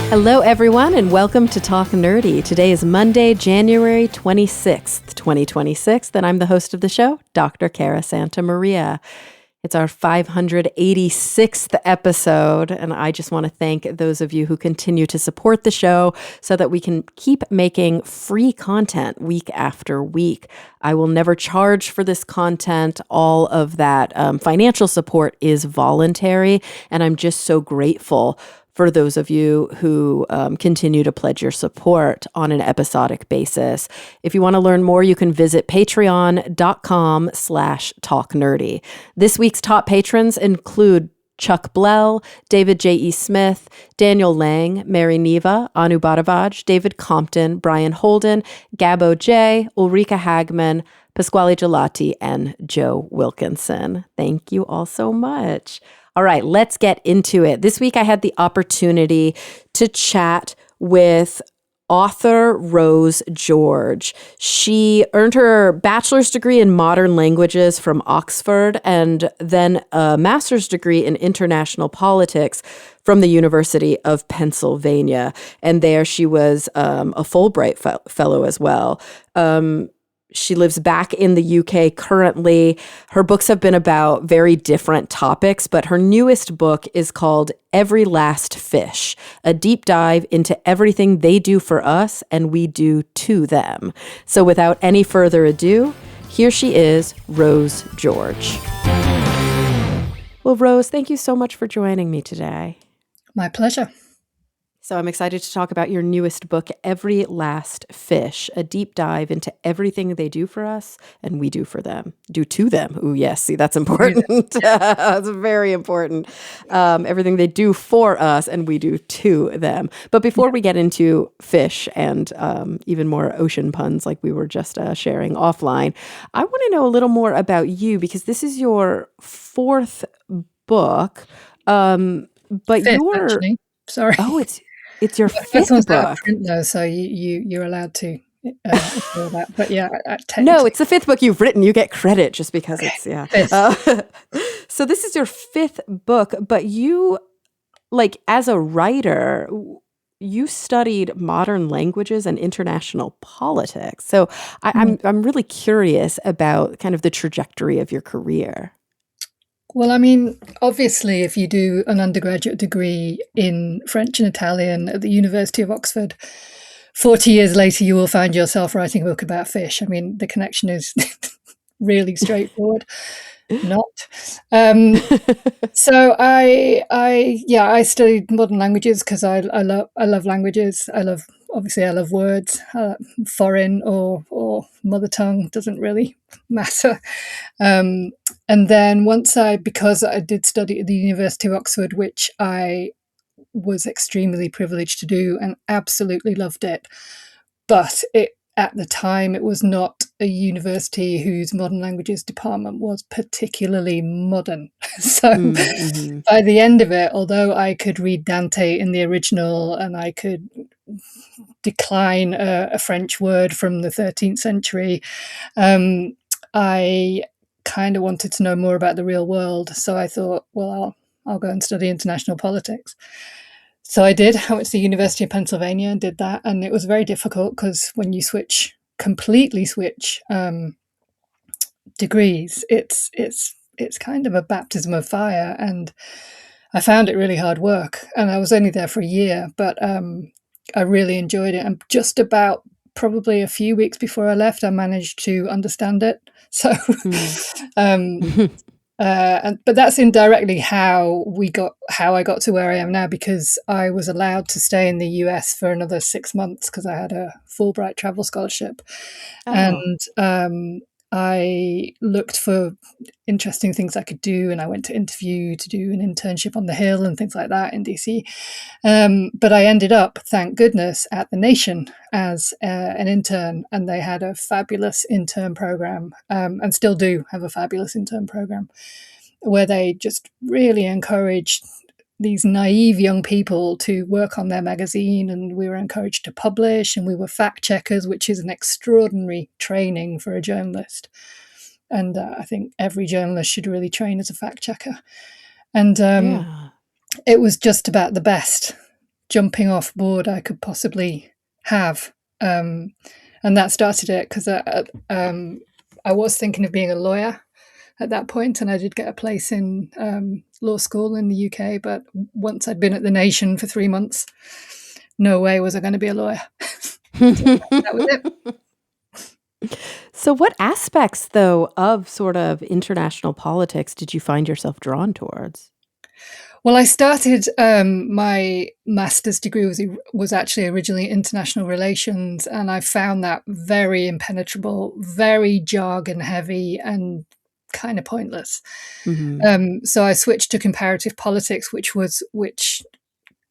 Hello, everyone, and welcome to Talk Nerdy. Today is Monday, January 26th, 2026, and I'm the host of the show, Dr. Cara Santa Maria. It's our 586th episode, and I just want to thank those of you who continue to support the show so that we can keep making free content week after week. I will never charge for this content. All of that financial support is voluntary, and I'm just so grateful for those of you who continue to pledge your support on an episodic basis. If you want to learn more, you can visit patreon.com/talknerdy. This week's top patrons include Chuck Blell, David J.E. Smith, Daniel Lang, Mary Neva, Anu Bhadavaj, David Compton, Brian Holden, Gabo J., Ulrika Hagman, Pasquale Gelati, and Joe Wilkinson. Thank you all so much. All right, let's get into it. This week I had the opportunity to chat with author Rose George. She earned her bachelor's degree in modern languages from Oxford and then a master's degree in international politics from the University of Pennsylvania. And there she was a Fulbright fellow as well. She lives back in the UK currently. Her books have been about very different topics, but her newest book is called Every Last Fish, a deep dive into everything they do for us and we do to them. So without any further ado, here she is, Rose George. Well, Rose, thank you so much for joining me today. My pleasure. So I'm excited to talk about your newest book, Every Last Fish, a deep dive into everything they do for us and we do for them, do to them. Ooh, yes, see, that's important. That's very important. Everything they do for us and we do to them. But before we get into fish and even more ocean puns like we were just sharing offline, I want to know a little more about you because this is your fourth book. Fifth, actually. Sorry. Oh, it's your fifth one's book. out of print though, so you're allowed to ignore that. But yeah, no, it's the fifth book you've written. You get credit just because it's Fifth. So this is your fifth book, but you, like, as a writer, you studied modern languages and international politics. So I'm really curious about kind of the trajectory of your career. Well, I mean, obviously, if you do an undergraduate degree in French and Italian at the University of Oxford, 40 years later, you will find yourself writing a book about fish. I mean, the connection is really straightforward. Not. So I studied modern languages because I love languages. I love words. Foreign or mother tongue doesn't really matter. And then because I did study at the University of Oxford, which I was extremely privileged to do and absolutely loved it, but at the time, it was not a university whose modern languages department was particularly modern. So by the end of it, although I could read Dante in the original and I could decline a French word from the 13th century, I kind of wanted to know more about the real world. So I thought, well, I'll go and study international politics. So I did. I went to the University of Pennsylvania and did that. And it was very difficult because when you completely switch degrees, it's kind of a baptism of fire. And I found it really hard work. And I was only there for a year, but I really enjoyed it. And just about probably a few weeks before I left, I managed to understand it. So but that's indirectly how I got to where I am now, because I was allowed to stay in the US for another 6 months because I had a Fulbright travel scholarship. And I looked for interesting things I could do, and I went to interview to do an internship on the Hill and things like that in DC. But I ended up, thank goodness, at The Nation as an intern, and they had a fabulous intern program, and still do have a fabulous intern program, where they just really encouraged these naive young people to work on their magazine, and we were encouraged to publish, and we were fact checkers, which is an extraordinary training for a journalist. And I think every journalist should really train as a fact checker. And it was just about the best jumping off board I could possibly have. And that started it because I was thinking of being a lawyer at that point, and I did get a place in law school in the UK. But once I'd been at the Nation for 3 months, no way was I going to be a lawyer. So that was it. So what aspects, though, of sort of international politics did you find yourself drawn towards? Well, I started my master's degree was actually originally international relations, and I found that very impenetrable, very jargon heavy, and kind of pointless. So I switched to comparative politics, which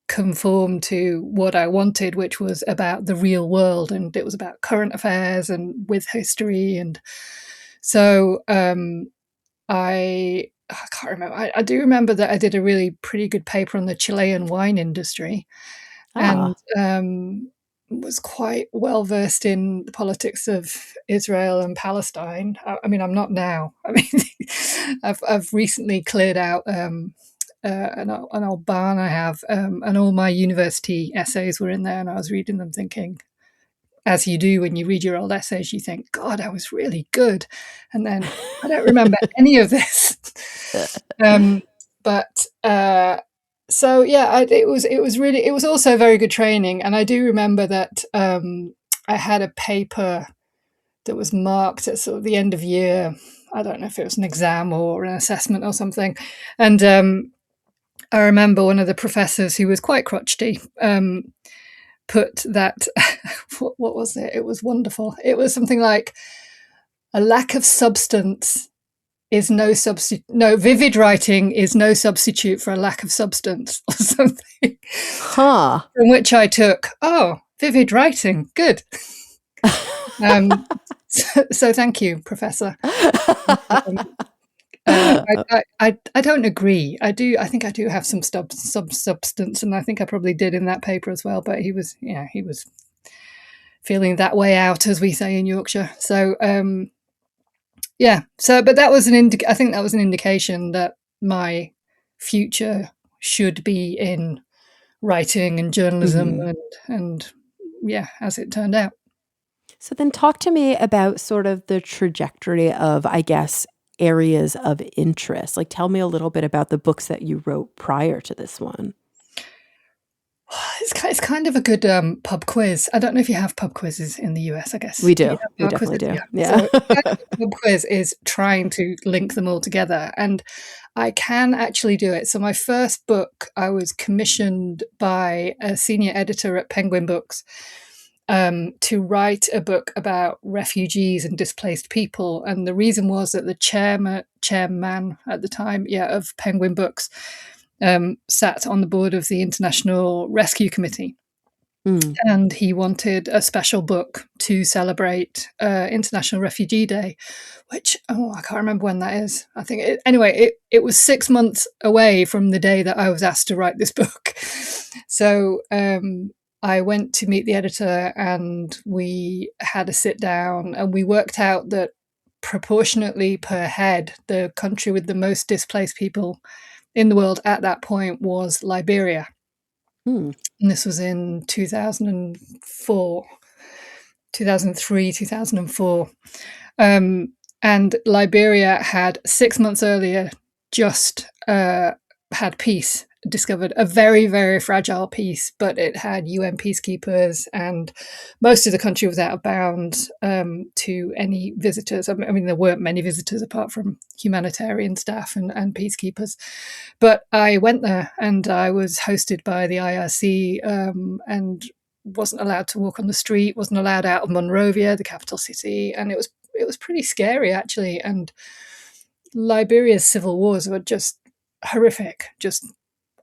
conformed to what I wanted, which was about the real world, and it was about current affairs and with history. And so I can't remember. I do remember that I did a really pretty good paper on the Chilean wine industry, and was quite well versed in the politics of Israel and Palestine. I mean, I'm not now. I mean, I've recently cleared out an old barn I have, and all my university essays were in there, and I was reading them thinking, as you do when you read your old essays, you think, God, I was really good. And then I don't remember any of this. So yeah, it was also very good training. And I do remember that I had a paper that was marked at sort of the end of year. I don't know if it was an exam or an assessment or something. And I remember one of the professors, who was quite crotchety, put that, what was it? It was wonderful. It was something like, a lack of substance is no substitute. No, vivid writing is no substitute for a lack of substance, or something. Huh. From which I took, oh, vivid writing, good. So thank you, Professor. I don't agree. I think I do have some substance, and I think I probably did in that paper as well. But he was feeling that way out, as we say in Yorkshire. So but that was I think that was an indication that my future should be in writing and journalism, and as it turned out. So then talk to me about sort of the trajectory of, I guess, areas of interest. Like, tell me a little bit about the books that you wrote prior to this one. It's kind of a good pub quiz. I don't know if you have pub quizzes in the US, I guess. We do. We definitely do. Yeah. So pub quiz is trying to link them all together. And I can actually do it. So my first book, I was commissioned by a senior editor at Penguin Books to write a book about refugees and displaced people. And the reason was that the chairman at the time, of Penguin Books, sat on the board of the International Rescue Committee. And he wanted a special book to celebrate International Refugee Day, which, I can't remember when that is. I think, it was 6 months away from the day that I was asked to write this book. So I went to meet the editor, and we had a sit down, and we worked out that proportionately per head, the country with the most displaced people in the world at that point was Liberia. And this was in 2003, 2004. And Liberia had 6 months earlier just had peace, discovered a very, very fragile peace, but it had UN peacekeepers, and most of the country was out of bounds to any visitors. I mean, there weren't many visitors apart from humanitarian staff and peacekeepers. But I went there, and I was hosted by the IRC, and wasn't allowed to walk on the street, wasn't allowed out of Monrovia, the capital city, and it was pretty scary, actually. And Liberia's civil wars were just horrific, just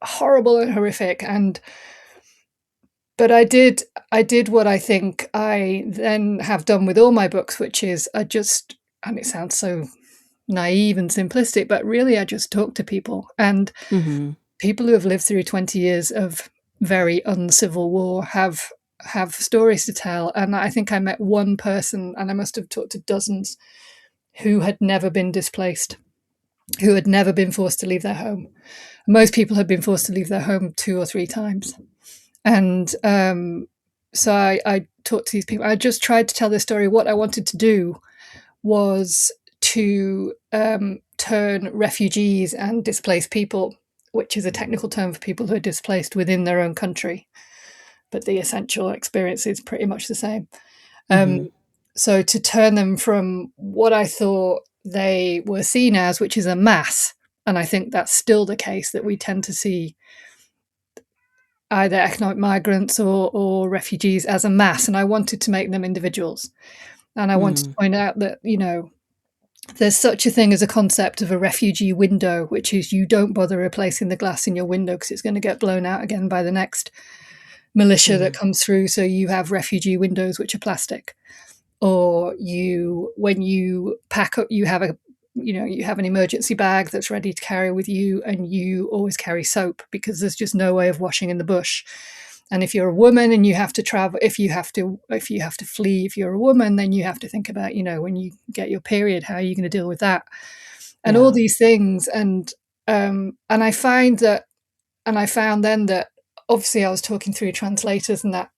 horrible and horrific. But I did what I think I then have done with all my books, which is and it sounds so naive and simplistic, but really I just talk to people, and people who have lived through 20 years of very uncivil war have stories to tell. And I think I met one person, and I must have talked to dozens, who had never been displaced, who had never been forced to leave their home. Most people had been forced to leave their home 2 or 3 times. And so I talked to these people. I just tried to tell this story. What I wanted to do was to turn refugees and displaced people, which is a technical term for people who are displaced within their own country, but the essential experience is pretty much the same. Mhm. So to turn them from what I thought they were seen as, which is a mass, and I think that's still the case, that we tend to see either economic migrants or refugees as a mass, and I wanted to make them individuals. And I wanted to Mm. point out that, there's such a thing as a concept of a refugee window, which is you don't bother replacing the glass in your window because it's going to get blown out again by the next militia that Mhm. comes through. So you have refugee windows which are plastic. Or when you pack up, you have an emergency bag that's ready to carry with you, and you always carry soap because there's just no way of washing in the bush. And if you're a woman and you have to travel, if you have to flee, if you're a woman, then you have to think about, when you get your period, how are you going to deal with that? And all Yeah. these things. And I find that, and I found then that obviously I was talking through translators, and that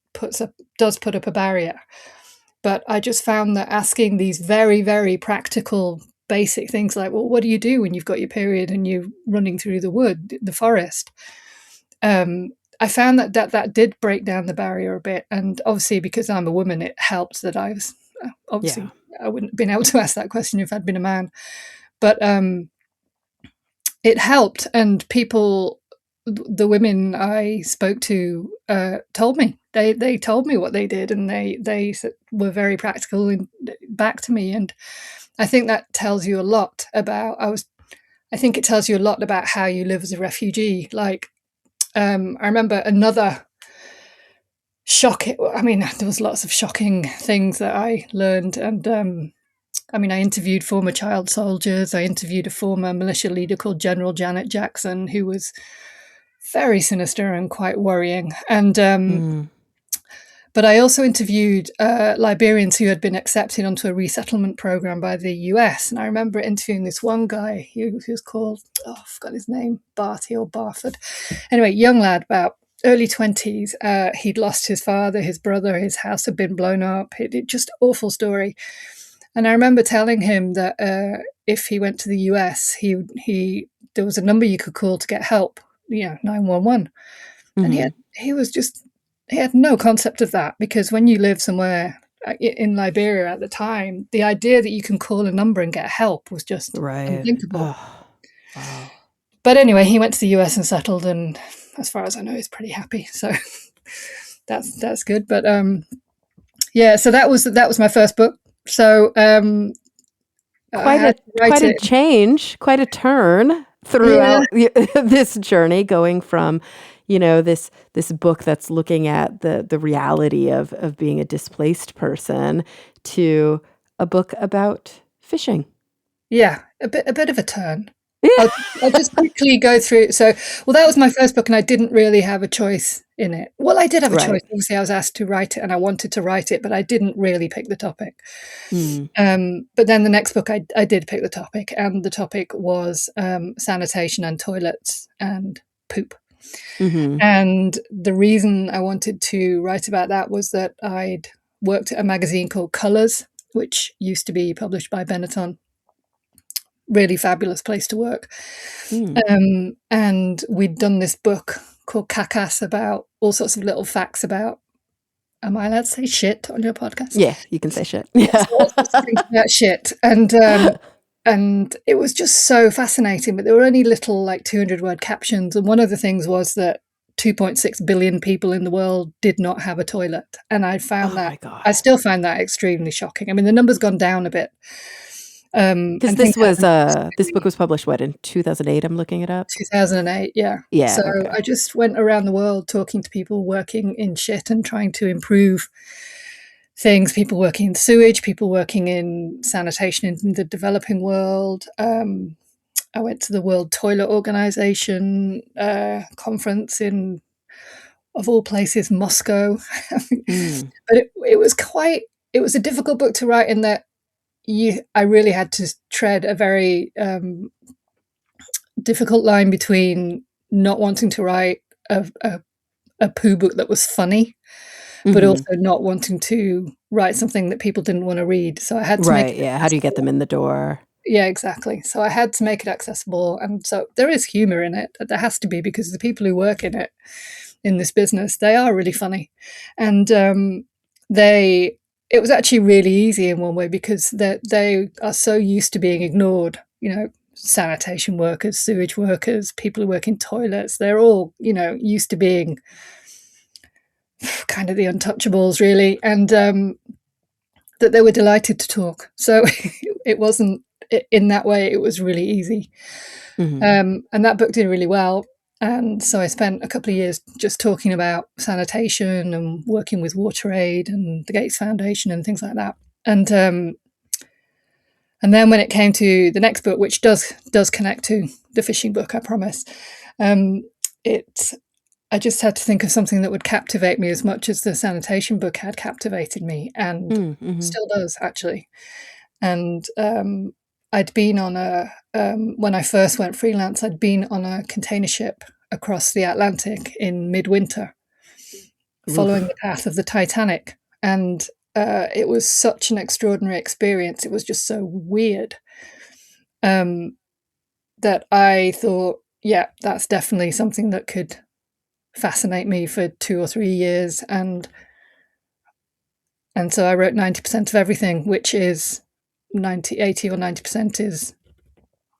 does put up a barrier. But I just found that asking these very, very practical, basic things like, well, what do you do when you've got your period and you're running through the forest? I found that did break down the barrier a bit. And obviously, because I'm a woman, it helped that I was Yeah. obviously I wouldn't have been able to ask that question if I'd been a man. But it helped, and the women I spoke to told me they told me what they did, and they were very practical and back to me. And I think that tells you a lot about I think it tells you a lot about how you live as a refugee. Like I remember another shocking. I mean, there was lots of shocking things that I learned, and I interviewed former child soldiers. I interviewed a former militia leader called General Janet Jackson, who was very sinister and quite worrying. And Mm. but I also interviewed Liberians who had been accepted onto a resettlement program by the US. And I remember interviewing this one guy who was called, I forgot his name, Barty or Barford. Anyway, young lad, about early 20s. He'd lost his father, his brother, his house had been blown up. It just awful story. And I remember telling him that if he went to the US, he there was a number you could call to get help, 911. And Mhm. he had no concept of that, because when you live somewhere in Liberia at the time, the idea that you can call a number and get help was just Right. unthinkable. Oh, wow. But anyway, he went to the US and settled, and as far as I know, he's pretty happy. So that's good. But yeah, so that was my first book. So I Quite had a to write it. change, quite a turn Yeah, throughout this journey, going from, this book that's looking at the reality of being a displaced person to a book about fishing. yeah, a bit of a turn. I'll, Yeah. I'll just quickly go through. So, well, that was my first book, and I didn't really have a choice in it. Well, I did have a choice. Right. Obviously, I was asked to write it, and I wanted to write it, but I didn't really pick the topic. Mm. But then the next book, I did pick the topic, and the topic was sanitation and toilets and poop. Mhm. And the reason I wanted to write about that was that I'd worked at a magazine called Colours, which used to be published by Benetton. Really fabulous place to work. Mm. And we'd done this book called Cacas about all sorts of little facts about. Am I allowed to say shit on your podcast? Yeah, you can say shit. Yeah, Yeah. so all sorts of things about shit, and it was just so fascinating. But there were only little, like, 200-word captions, and one of the things was that 2.6 billion people in the world did not have a toilet, and Oh my I god. still find that extremely shocking. I mean, the number's gone down a bit, Because and things haven't this book necessarily. was published, what, in 2008? I'm looking it up. 2008, yeah. Yeah, So okay. I just went around the world talking to people working in shit and trying to improve things, people working in sewage, people working in sanitation in the developing world. I went to the World Toilet Organization conference in, of all places, Moscow. Mm. But it was a difficult book to write, in that I really had to tread a very difficult line between not wanting to write a a poo book that was funny, but Hmm. also not wanting to write something that people didn't want to read. So I had to make Right. it Yeah. How do you get them accessible. in the door? Yeah, exactly. So I had to make it accessible, and so there is humor in it. There has to be, because the people who work in it, in this business, they are really funny, and they. It was actually really easy in one way because they are so used to being ignored. Sanitation workers, sewage workers, people who work in toilets, they're all, used to being kind of the untouchables, really, and that they were delighted to talk. So it wasn't, in that way, it was really easy. Hmm. And that book did really well. And so I spent a couple of years just talking about sanitation and working with WaterAid and the Gates Foundation and things like that. And then when it came to the next book, which does connect to the fishing book, I promise, um, it I just had to think of something that would captivate me as much as the sanitation book had captivated me, and Mm-hmm. still does, actually. And I'd been on when I first went freelance, I'd been on a container ship across the Atlantic in midwinter, following the Oof. path of the Titanic. And it was such an extraordinary experience. It was just so weird, um, that I thought, yeah, that's definitely something that could fascinate me for 2 or 3 years. And so I wrote 90% of everything, which is 80 or 90% is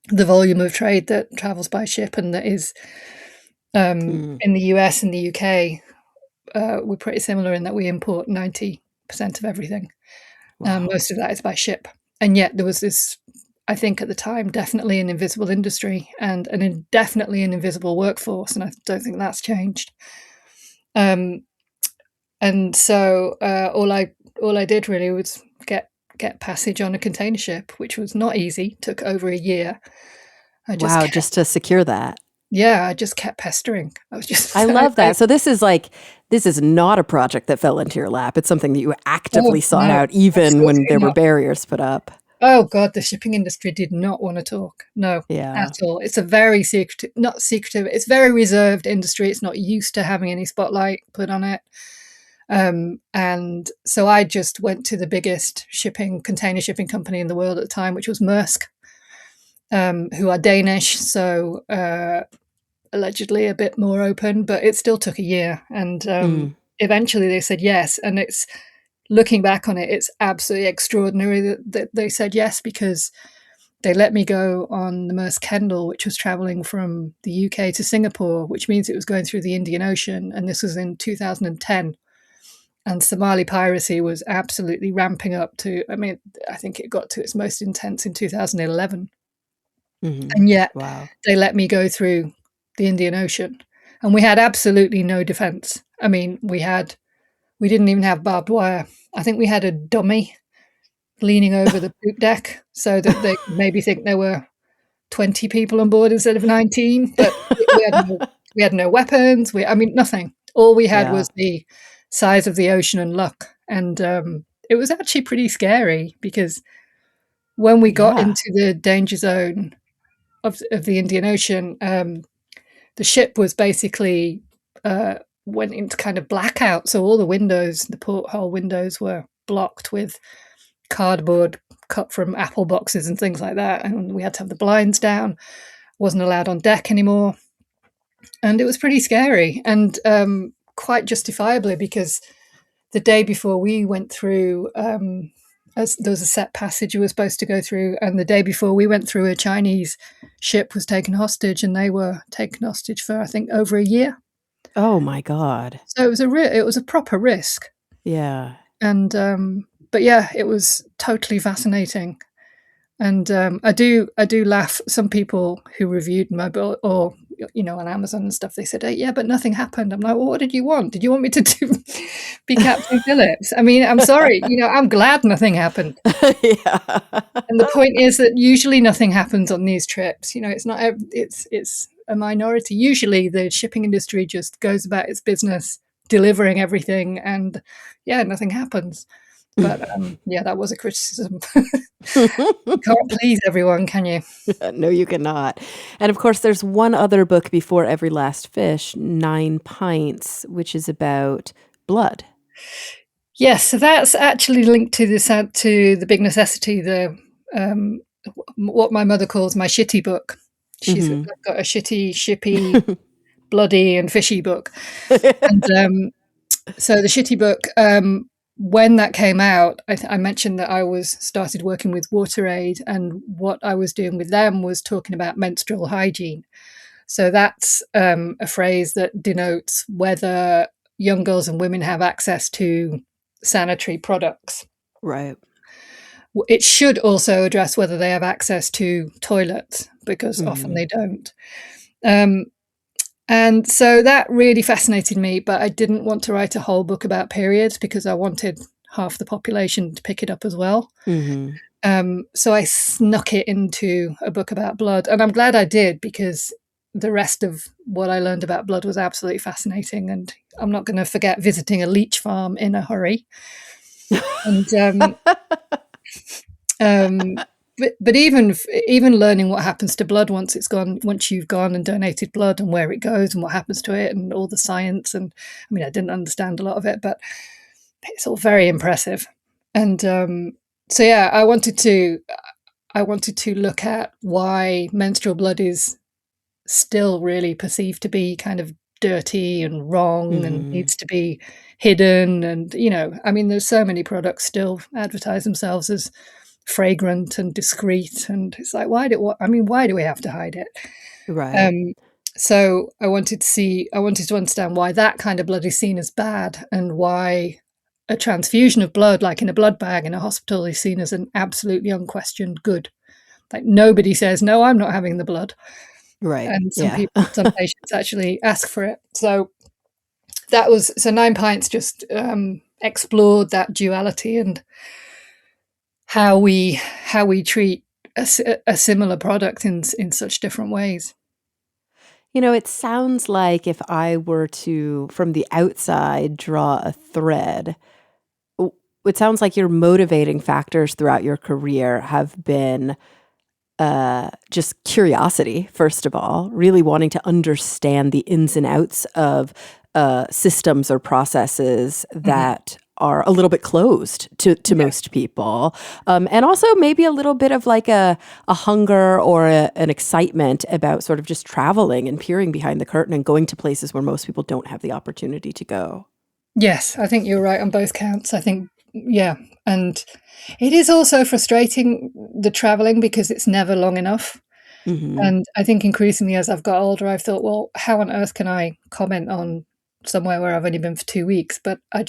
the volume of trade that travels by ship, and that is, Mm. in the US and the UK, we're pretty similar in that we import 90% of everything. Wow. Most of that is by ship. And yet there was this, I think at the time, definitely an invisible industry and definitely an invisible workforce, and I don't think that's changed. Um, and so all I did really was get passage on a container ship, which was not easy. Took over a year. I just Wow. kept, Just to secure that. yeah, I just kept pestering. I was I just, love that. So this is not a project that fell into your lap. It's something that you actively oh sought no, out, even when absolutely there were not. barriers put up. Oh God, the shipping industry did not want to talk. No, at Yeah. all. It's a very secretive, not secretive. It's very reserved industry. It's not used to having any spotlight put on it. And so I just went to the biggest container shipping company in the world at the time, which was Maersk, who are Danish. So allegedly a bit more open, but it still took a year. And Mm. eventually they said yes. And it's, looking back on it, it's absolutely extraordinary that they said yes, because they let me go on the Maersk Kendall, which was traveling from the UK to Singapore, which means it was going through the Indian Ocean. And this was in 2010. And Somali piracy was absolutely ramping up to, I mean, I think it got to its most intense in 2011. Hmm. And yet Wow. they let me go through the Indian Ocean. And we had absolutely no defense. I mean, we didn't even have barbed wire. I think we had a dummy leaning over the poop deck so that they could maybe think there were 20 people on board instead of 19. But we had no weapons. I mean, nothing. All we had Yeah. was the size of the ocean and luck. And it was actually pretty scary, because when we got Yeah. into the danger zone of the Indian Ocean, the ship was basically went into kind of blackout. So all the windows, the porthole windows, were blocked with cardboard cut from apple boxes and things like that. And we had to have the blinds down. Wasn't allowed on deck anymore, and it was pretty scary. And quite justifiably, because the day before we went through, as there was a set passage you were supposed to go through, and the day before we went through, a Chinese ship was taken hostage, and they were taken hostage for, I think, over a year. Oh my God. So it was a proper risk. Yeah. And but yeah, it was totally fascinating. And I do laugh. Some people who reviewed my book, or on Amazon and stuff, they said, "Hey, yeah, but nothing happened." I'm like, "Well, what did you want? Did you want me to be Captain Phillips?" I mean, I'm sorry, I'm glad nothing happened. Yeah. And the point is that usually nothing happens on these trips. It's not. It's a minority. Usually, the shipping industry just goes about its business, delivering everything, and yeah, nothing happens. But yeah, that was a criticism. You can't please everyone, can you? No, you cannot. And of course, there's one other book before Every Last Fish, Nine Pints, which is about blood. Yes, so that's actually linked to the Big Necessity, the what my mother calls my shitty book. She's got a shitty, shippy, bloody, and fishy book. And so the shitty book, when that came out, I mentioned that I started working with WaterAid, and what I was doing with them was talking about menstrual hygiene. So that's a phrase that denotes whether young girls and women have access to sanitary products. Right. It should also address whether they have access to toilets, because often they don't. And so that really fascinated me, but I didn't want to write a whole book about periods because I wanted half the population to pick it up as well. So I snuck it into a book about blood, and I'm glad I did, because the rest of what I learned about blood was absolutely fascinating, and I'm not going to forget visiting a leech farm in a hurry. And but even learning what happens to blood once you've gone and donated blood, and where it goes and what happens to it, and all the science. And I mean, I didn't understand a lot of it, but it's all very impressive. And so yeah, I wanted to look at why menstrual blood is still really perceived to be kind of dirty and wrong and needs to be hidden. And, I mean, there's so many products still advertise themselves as fragrant and discreet. And it's like, why do we have to hide it? Right. So I wanted to understand why that kind of blood is seen as bad, and why a transfusion of blood, like in a blood bag in a hospital, is seen as an absolutely unquestioned good. Like, nobody says, no, I'm not having the blood. Right. And some patients actually ask for it. So Nine Pints just explored that duality and how we treat a similar product in such different ways. It sounds like if I were to, from the outside, draw a thread, it sounds like your motivating factors throughout your career have been just curiosity, first of all, really wanting to understand the ins and outs of systems or processes that are a little bit closed to most people. And also maybe a little bit of like a hunger or an excitement about sort of just traveling and peering behind the curtain and going to places where most people don't have the opportunity to go. Yes, I think you're right on both counts. I think, yeah. And it is also frustrating, the traveling, because it's never long enough. And I think increasingly as I've got older, I've thought, well, how on earth can I comment on somewhere where I've only been for 2 weeks? But I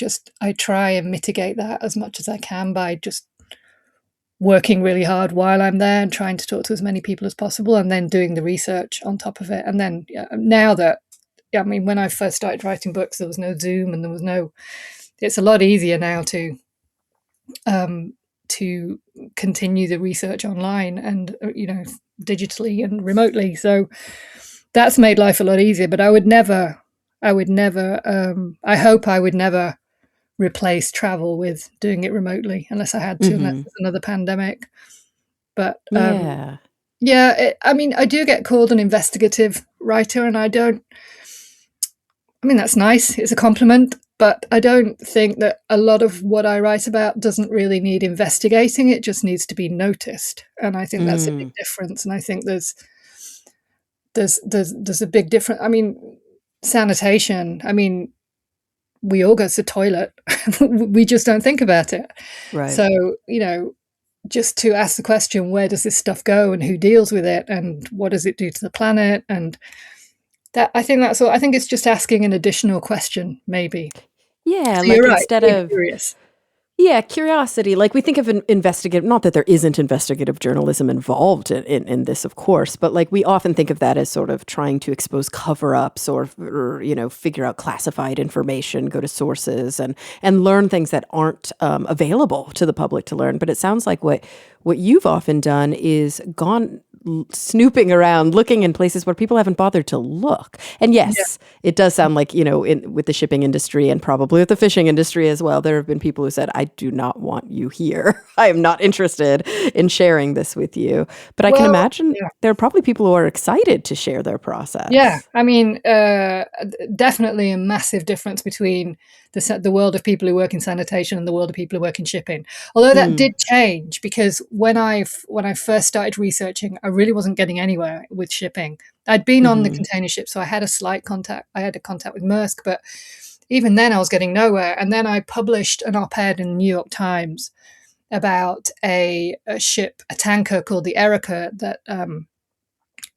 try and mitigate that as much as I can by just working really hard while I'm there and trying to talk to as many people as possible, and then doing the research on top of it. And then now that, I mean, when I first started writing books, there was no Zoom, and it's a lot easier now to continue the research online and digitally and remotely. So that's made life a lot easier. But I hope I would never replace travel with doing it remotely, unless I had to, unless there's another pandemic. But I mean, I do get called an investigative writer, and that's nice. It's a compliment. But I don't think that a lot of what I write about doesn't really need investigating. It just needs to be noticed. And I think that's a big difference. And I think there's a big difference. I mean, sanitation. I mean, we all go to the toilet. We just don't think about it. Right. So, just to ask the question, where does this stuff go, and who deals with it, and what does it do to the planet? And that, I think that's all. I think it's just asking an additional question, maybe. Yeah, So like you're right, instead being of curious. curiosity. Like we think of an investigative, not that there isn't investigative journalism involved in this, of course, but like we often think of that as sort of trying to expose cover-ups or figure out classified information, go to sources and learn things that aren't available to the public to learn. But it sounds like what you've often done is gone snooping around, looking in places where people haven't bothered to look. And yes, it does sound like, with the shipping industry and probably with the fishing industry as well, there have been people who said, I do not want you here. I am not interested in sharing this with you. But I can imagine there are probably people who are excited to share their process. Yeah, I mean, definitely a massive difference between the world of people who work in sanitation and the world of people who work in shipping. Although that did change, because when I first started researching, I really wasn't getting anywhere with shipping. I'd been on the container ship, so I had a slight contact. I had a contact with Maersk, but even then I was getting nowhere. And then I published an op-ed in the New York Times about a ship, a tanker called the Erica that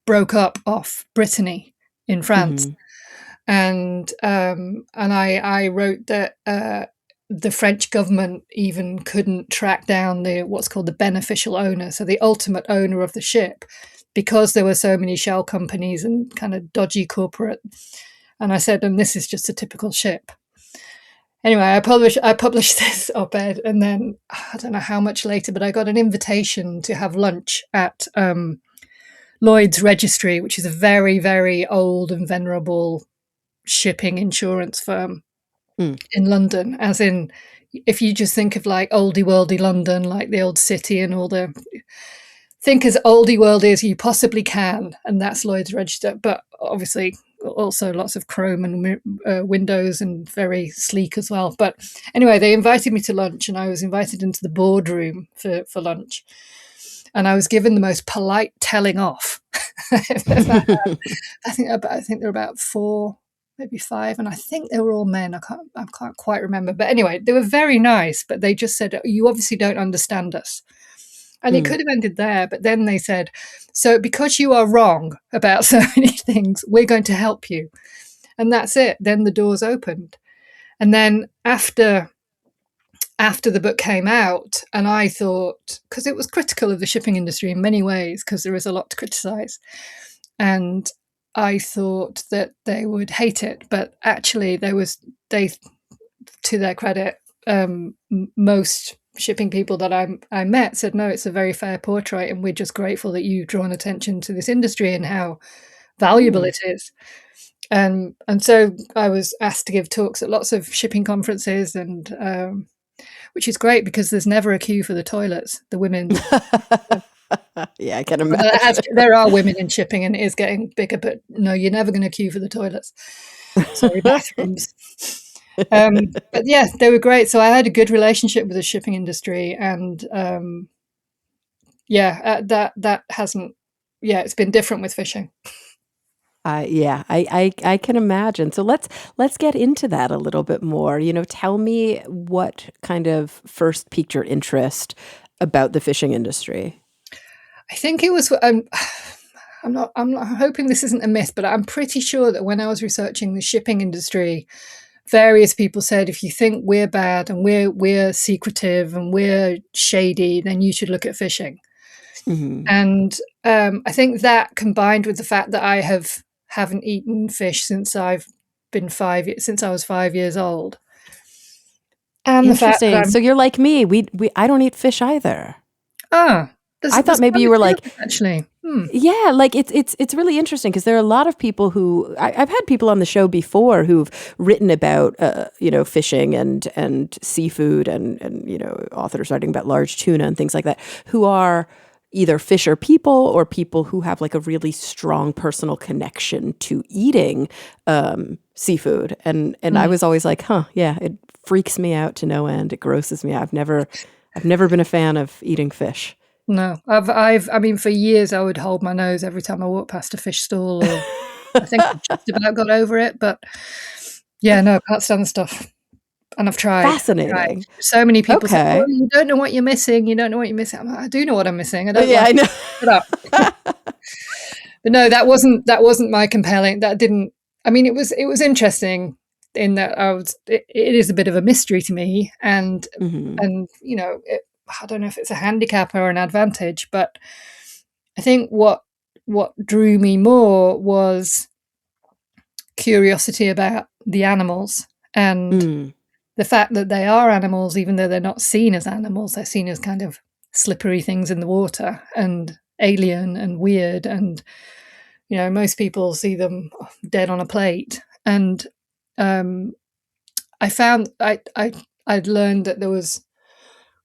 broke up off Brittany in France. And I wrote that the French government even couldn't track down what's called the beneficial owner, so the ultimate owner of the ship, because there were so many shell companies and kind of dodgy corporate. And I said, and this is just a typical ship. Anyway, I published this op-ed, and then I don't know how much later, but I got an invitation to have lunch at Lloyd's Registry, which is a very, very old and venerable shipping insurance firm in London. As in, if you just think of like oldie worldy London, like the old city and all think as oldie worldy as you possibly can, and that's Lloyd's Register. But obviously also lots of chrome and windows and very sleek as well. But anyway, they invited me to lunch, and I was invited into the boardroom for lunch. And I was given the most polite telling off. I think there were about 4, maybe 5, and I think they were all men. I can't quite remember. But anyway, they were very nice, but they just said, you obviously don't understand us. And it could have ended there, but then they said, so because you are wrong about so many things, we're going to help you. And that's it. Then the doors opened. And then after the book came out, and I thought, because it was critical of the shipping industry in many ways, because there is a lot to criticize, and I thought that they would hate it, but actually they, to their credit, most shipping people that I met said, no, it's a very fair portrait, and we're just grateful that you've drawn attention to this industry and how valuable it is. And so I was asked to give talks at lots of shipping conferences, and which is great because there's never a queue for the toilets, the women. Yeah, I can imagine. There are women in shipping, and it is getting bigger, but no, you're never going to queue for the toilets. Sorry, bathrooms. But yeah, they were great. So I had a good relationship with the shipping industry, and that hasn't. Yeah, it's been different with fishing. I can imagine. So let's get into that a little bit more. Tell me what kind of first piqued your interest about the fishing industry. I think it was. I'm hoping this isn't a myth, but I'm pretty sure that when I was researching the shipping industry, various people said, if you think we're bad and we're secretive and we're shady, then you should look at fishing. And I think that, combined with the fact that I haven't eaten fish since I've been since I was 5 years old. And interesting. The fact that so you're like me. I don't eat fish either. I thought maybe you were like, actually. Yeah, like it's really interesting because there are a lot of people who I've had people on the show before who've written about fishing and seafood and authors writing about large tuna and things like that, who are either fisher people or people who have like a really strong personal connection to eating seafood. And I was always like, it freaks me out to no end. It grosses me out. I've never been a fan of eating fish. No, I mean, for years I would hold my nose every time I walked past a fish stall. Or I think I just about got over it, but yeah, no, I can't stand the stuff. And I've tried. Fascinating. So many people say, you don't know what you're missing. You don't know what you're missing. I'm like, I do know what I'm missing. I don't. Yeah, I know. Shut up. But no, that wasn't my compelling. That didn't. I mean, it was interesting in that it is a bit of a mystery to me, and I don't know if it's a handicap or an advantage, but I think what drew me more was curiosity about the animals and the fact that they are animals, even though they're not seen as animals. They're seen as kind of slippery things in the water. And alien and weird, and most people see them dead on a plate. And I found I'd learned that there was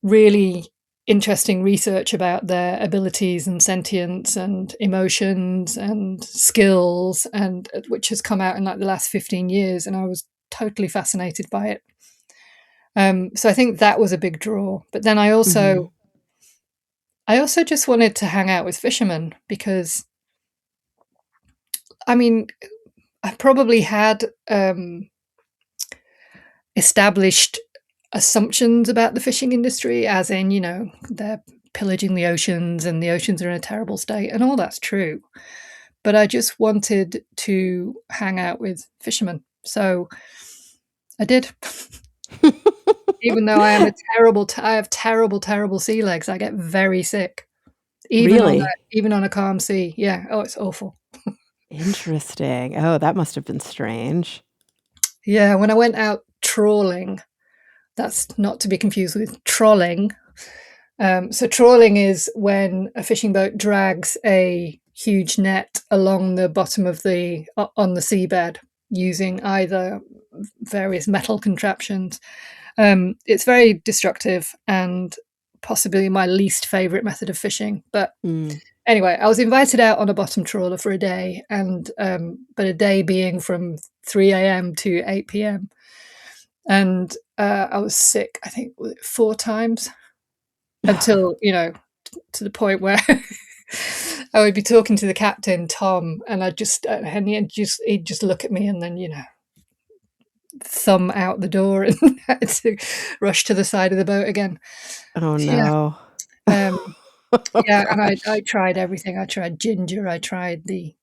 really interesting research about their abilities and sentience and emotions and skills, and which has come out in like the last 15 years, and I was totally fascinated by it. So I think that was a big draw. But then I also just wanted to hang out with fishermen, because I mean, I probably had established assumptions about the fishing industry, as in, they're pillaging the oceans and the oceans are in a terrible state, and all that's true. But I just wanted to hang out with fishermen. So I did. Even though I am I have terrible sea legs. I get very sick. Really? Even on a calm sea. Yeah. Oh, it's awful. Interesting. Oh, that must have been strange. Yeah. When I went out trawling, that's not to be confused with trolling. So trawling is when a fishing boat drags a huge net along the bottom of on the seabed using either various metal contraptions. It's very destructive and possibly my least favorite method of fishing. But anyway, I was invited out on a bottom trawler for a day, and but a day being from 3 a.m. to 8 p.m. And I was sick, I think, 4 times, until, to the point where I would be talking to the captain, Tom, and he'd just look at me and then, thumb out the door and had to rush to the side of the boat again. Oh, no. Yeah, and I tried everything. I tried ginger. I tried the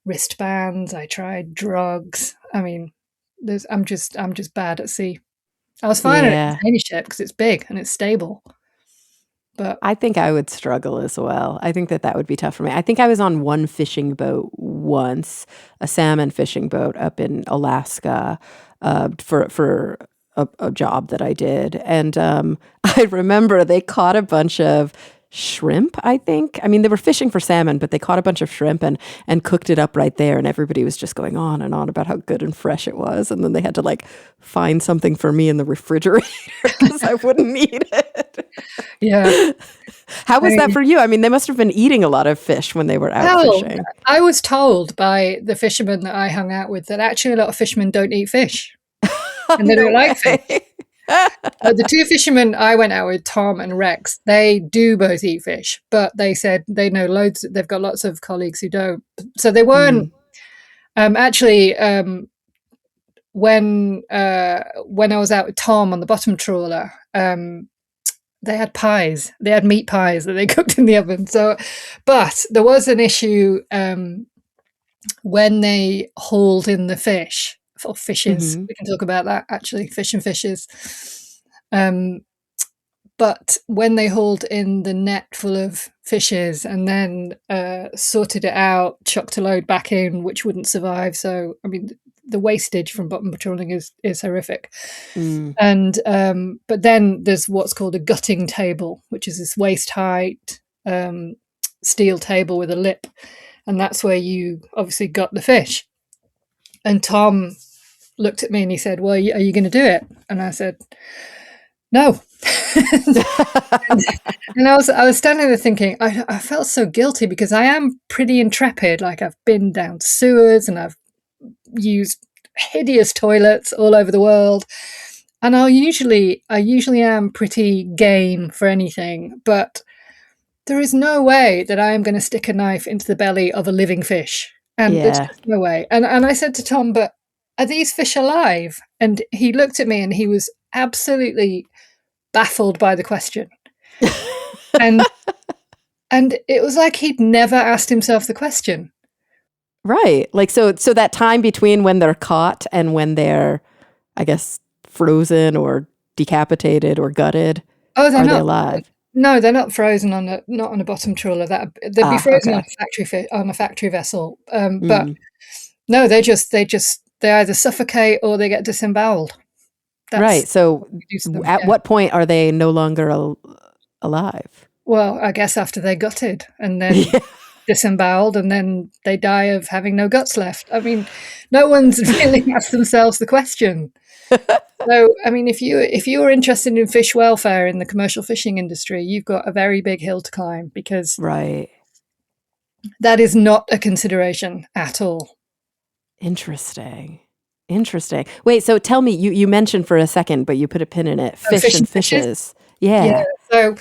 wristbands. I tried drugs. I mean, I'm just bad at sea. I was fine at a container ship because it's big and it's stable. But I think I would struggle as well. I think that would be tough for me. I think I was on one fishing boat once, a salmon fishing boat up in Alaska, for a job that I did. And I remember they caught a bunch of shrimp, I think. I mean, they were fishing for salmon, but they caught a bunch of shrimp and cooked it up right there. And everybody was just going on and on about how good and fresh it was. And then they had to find something for me in the refrigerator because I wouldn't eat it. Yeah. How was that for you? I mean, they must have been eating a lot of fish when they were out fishing. I was told by the fishermen that I hung out with that actually a lot of fishermen don't eat fish. And they don't like fish. The 2 fishermen I went out with, Tom and Rex, they do both eat fish, but they said they know loads. They've got lots of colleagues who don't. So they weren't actually. When I was out with Tom on the bottom trawler, they had pies. They had meat pies that they cooked in the oven. So, but there was an issue when they hauled in the fish. Or fishes. We can talk about that, actually, fish and fishes. But when they hauled in the net full of fishes and then sorted it out, chucked a load back in, which wouldn't survive. So, I mean, the wastage from bottom trawling is horrific. And but then there's what's called a gutting table, which is this waist height steel table with a lip, and that's where you obviously gut the fish. And Tom looked at me and he said, "Well, are you going to do it?" And I said, "No." and I was standing there thinking, I felt so guilty because I am pretty intrepid. Like, I've been down sewers and I've used hideous toilets all over the world, and I usually am pretty game for anything, but there is no way that I am going to stick a knife into the belly of a living fish. And there's just no way. And I said to Tom, "But are these fish alive?" And he looked at me and he was absolutely baffled by the question. and it was like he'd never asked himself the question. Right. So that time between when they're caught and when they're, I guess, frozen or decapitated or gutted, are they alive? No, they're not frozen not on a bottom trawler. They'd be frozen on a factory vessel. But no, they either suffocate or they get disemboweled. Right. So at what point are they no longer alive? Well, I guess after they're gutted and then Yeah. disemboweled, and then they die of having no guts left. I mean, no one's really asked themselves the question. So, I mean, if you are interested in fish welfare in the commercial fishing industry, you've got a very big hill to climb, because Right. that is not a consideration at all. Interesting. Interesting. Wait, so tell me, you mentioned for a second, but you put a pin in it. Oh, Fish fish and and fishes? fishes. Yeah. Yeah. So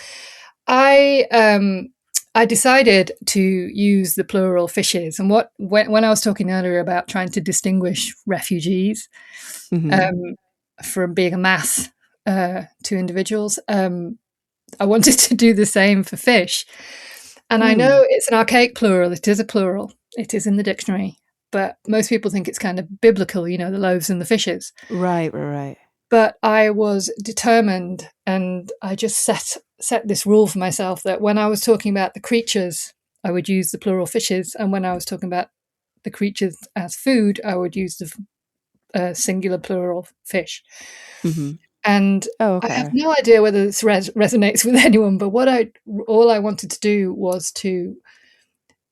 I decided to use the plural fishes, and when I was talking earlier about trying to distinguish refugees Hmm. from being a mass to individuals, I wanted to do the same for fish. And I know it's an archaic plural. It is a plural. It is in the dictionary, but most people think it's kind of biblical, the loaves and the fishes. Right, right, right. But I was determined, and I just set this rule for myself that when I was talking about the creatures, I would use the plural fishes, and when I was talking about the creatures as food, I would use the singular plural fish. Hmm. And Oh, I have okay. no idea whether this resonates with anyone, but all I wanted to do was to,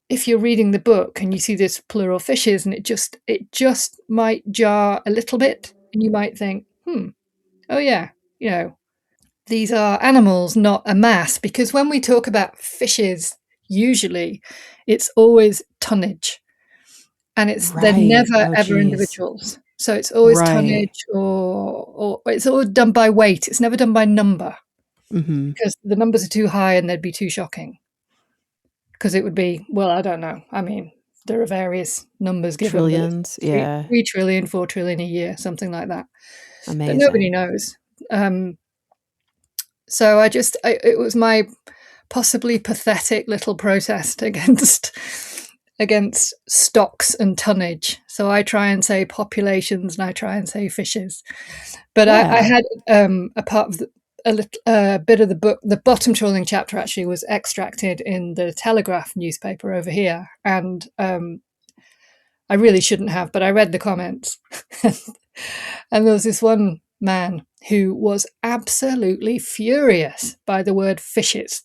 if you're reading the book and you see this plural fishes, and it just might jar a little bit, and you might think, oh yeah, these are animals, not a mass. Because when we talk about fishes, usually it's always tonnage, and they're Right. never Oh, ever geez. individuals. So it's always Right. tonnage, or it's always done by weight. It's never done by number, Hmm. because the numbers are too high and they'd be too shocking. Because it would be, well, I don't know. I mean, there are various numbers given, but it's Trillions. Yeah. 3 trillion, 4 trillion a year, something like that. But nobody Amazing. knows. So it was my possibly pathetic little protest against stocks and tonnage. So I try and say populations, and I try and say fishes. But I Yeah. had a part of a little bit of the book. The bottom trawling chapter actually was extracted in the Telegraph newspaper over here, and I really shouldn't have, but I read the comments, and there was this one man who was absolutely furious by the word fishes.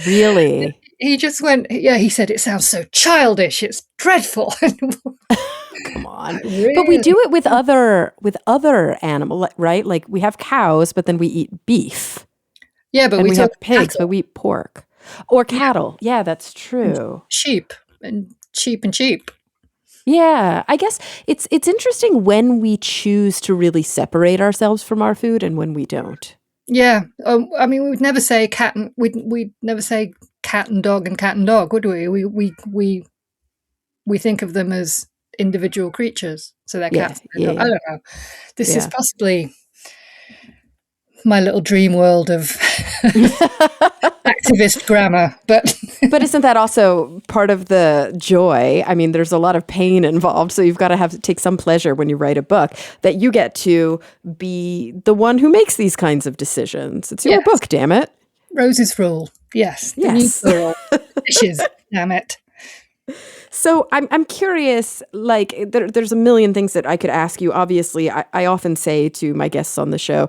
Really? He just went, yeah, he said, it sounds so childish, it's dreadful. Come on. But we Really? do it with other animal, right? Like we have cows, but then we eat beef. Yeah, but And we we talk have pigs, cattle. but we eat pork. Or Yeah, cattle. Yeah, that's and true. sheep, and sheep and sheep. Yeah, I guess it's interesting when we choose to really separate ourselves from our food and when we don't. Yeah, I mean, we would never say we'd never say cat and dog, would we? We think of them as individual creatures, so they're Yeah, cats. yeah, I yeah. don't know. This is Yeah. possibly my little dream world of activist grammar, but But isn't that also part of the joy? I mean, there's a lot of pain involved, so you've got to have take some pleasure when you write a book that you get to be the one who makes these kinds of decisions. It's your yes, book, damn it. Rose's rule. Yes, the new Yes. plural. Fishes, damn it. So I'm curious, like there's a million things that I could ask you. Obviously, I often say to my guests on the show,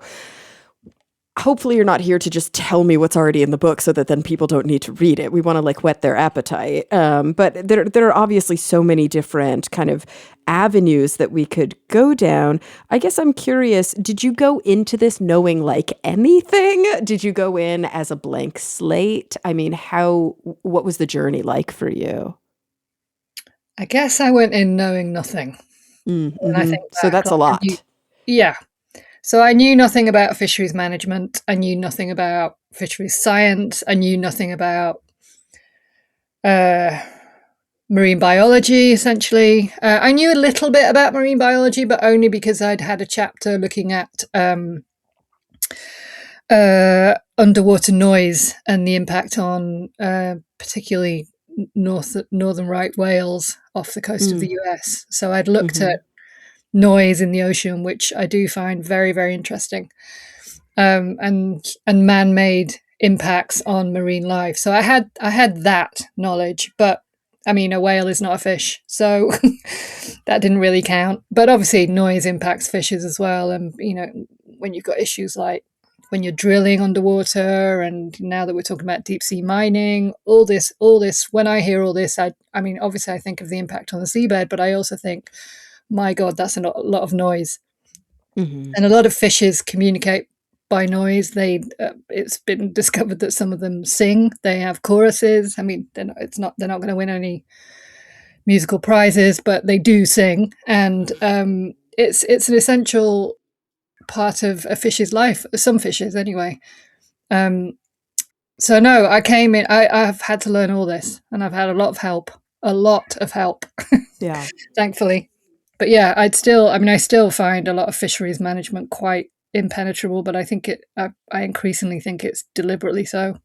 hopefully you're not here to just tell me what's already in the book so that then people don't need to read it. We want to like whet their appetite. But there are obviously so many different kind of avenues that we could go down. I guess I'm curious, did you go into this knowing like anything? Did you go in as a blank slate? I mean, what was the journey like for you? I guess I went in knowing nothing. When I Mm-hmm. think So back, that's a like lot. yeah. So I knew nothing about fisheries management. I knew nothing about fisheries science. I knew nothing about uh, marine biology, essentially. I knew a little bit about marine biology, but only because I'd had a chapter looking at underwater noise and the impact on particularly northern right whales off the coast of the Mm, US. So I'd looked mm-hmm. at noise in the ocean, which I do find very, very interesting, and man-made impacts on marine life. So I had that knowledge, but I mean, a whale is not a fish, so that didn't really count. But obviously, noise impacts fishes as well, and when you've got issues like when you're drilling underwater, and now that we're talking about deep sea mining, all this. When I hear all this, I mean, obviously, I think of the impact on the seabed, but I also think, my God, that's a lot of noise. Hmm. And a lot of fishes communicate by noise. It's been discovered that some of them sing. They have choruses. I mean, they're not going to win any musical prizes, but they do sing, and it's an essential part of a fish's life. Some fishes, anyway. So no, I came in. I've had to learn all this, and I've had a lot of help. Yeah. Thankfully. But yeah, I still find a lot of fisheries management quite impenetrable, but I think I increasingly think it's deliberately so.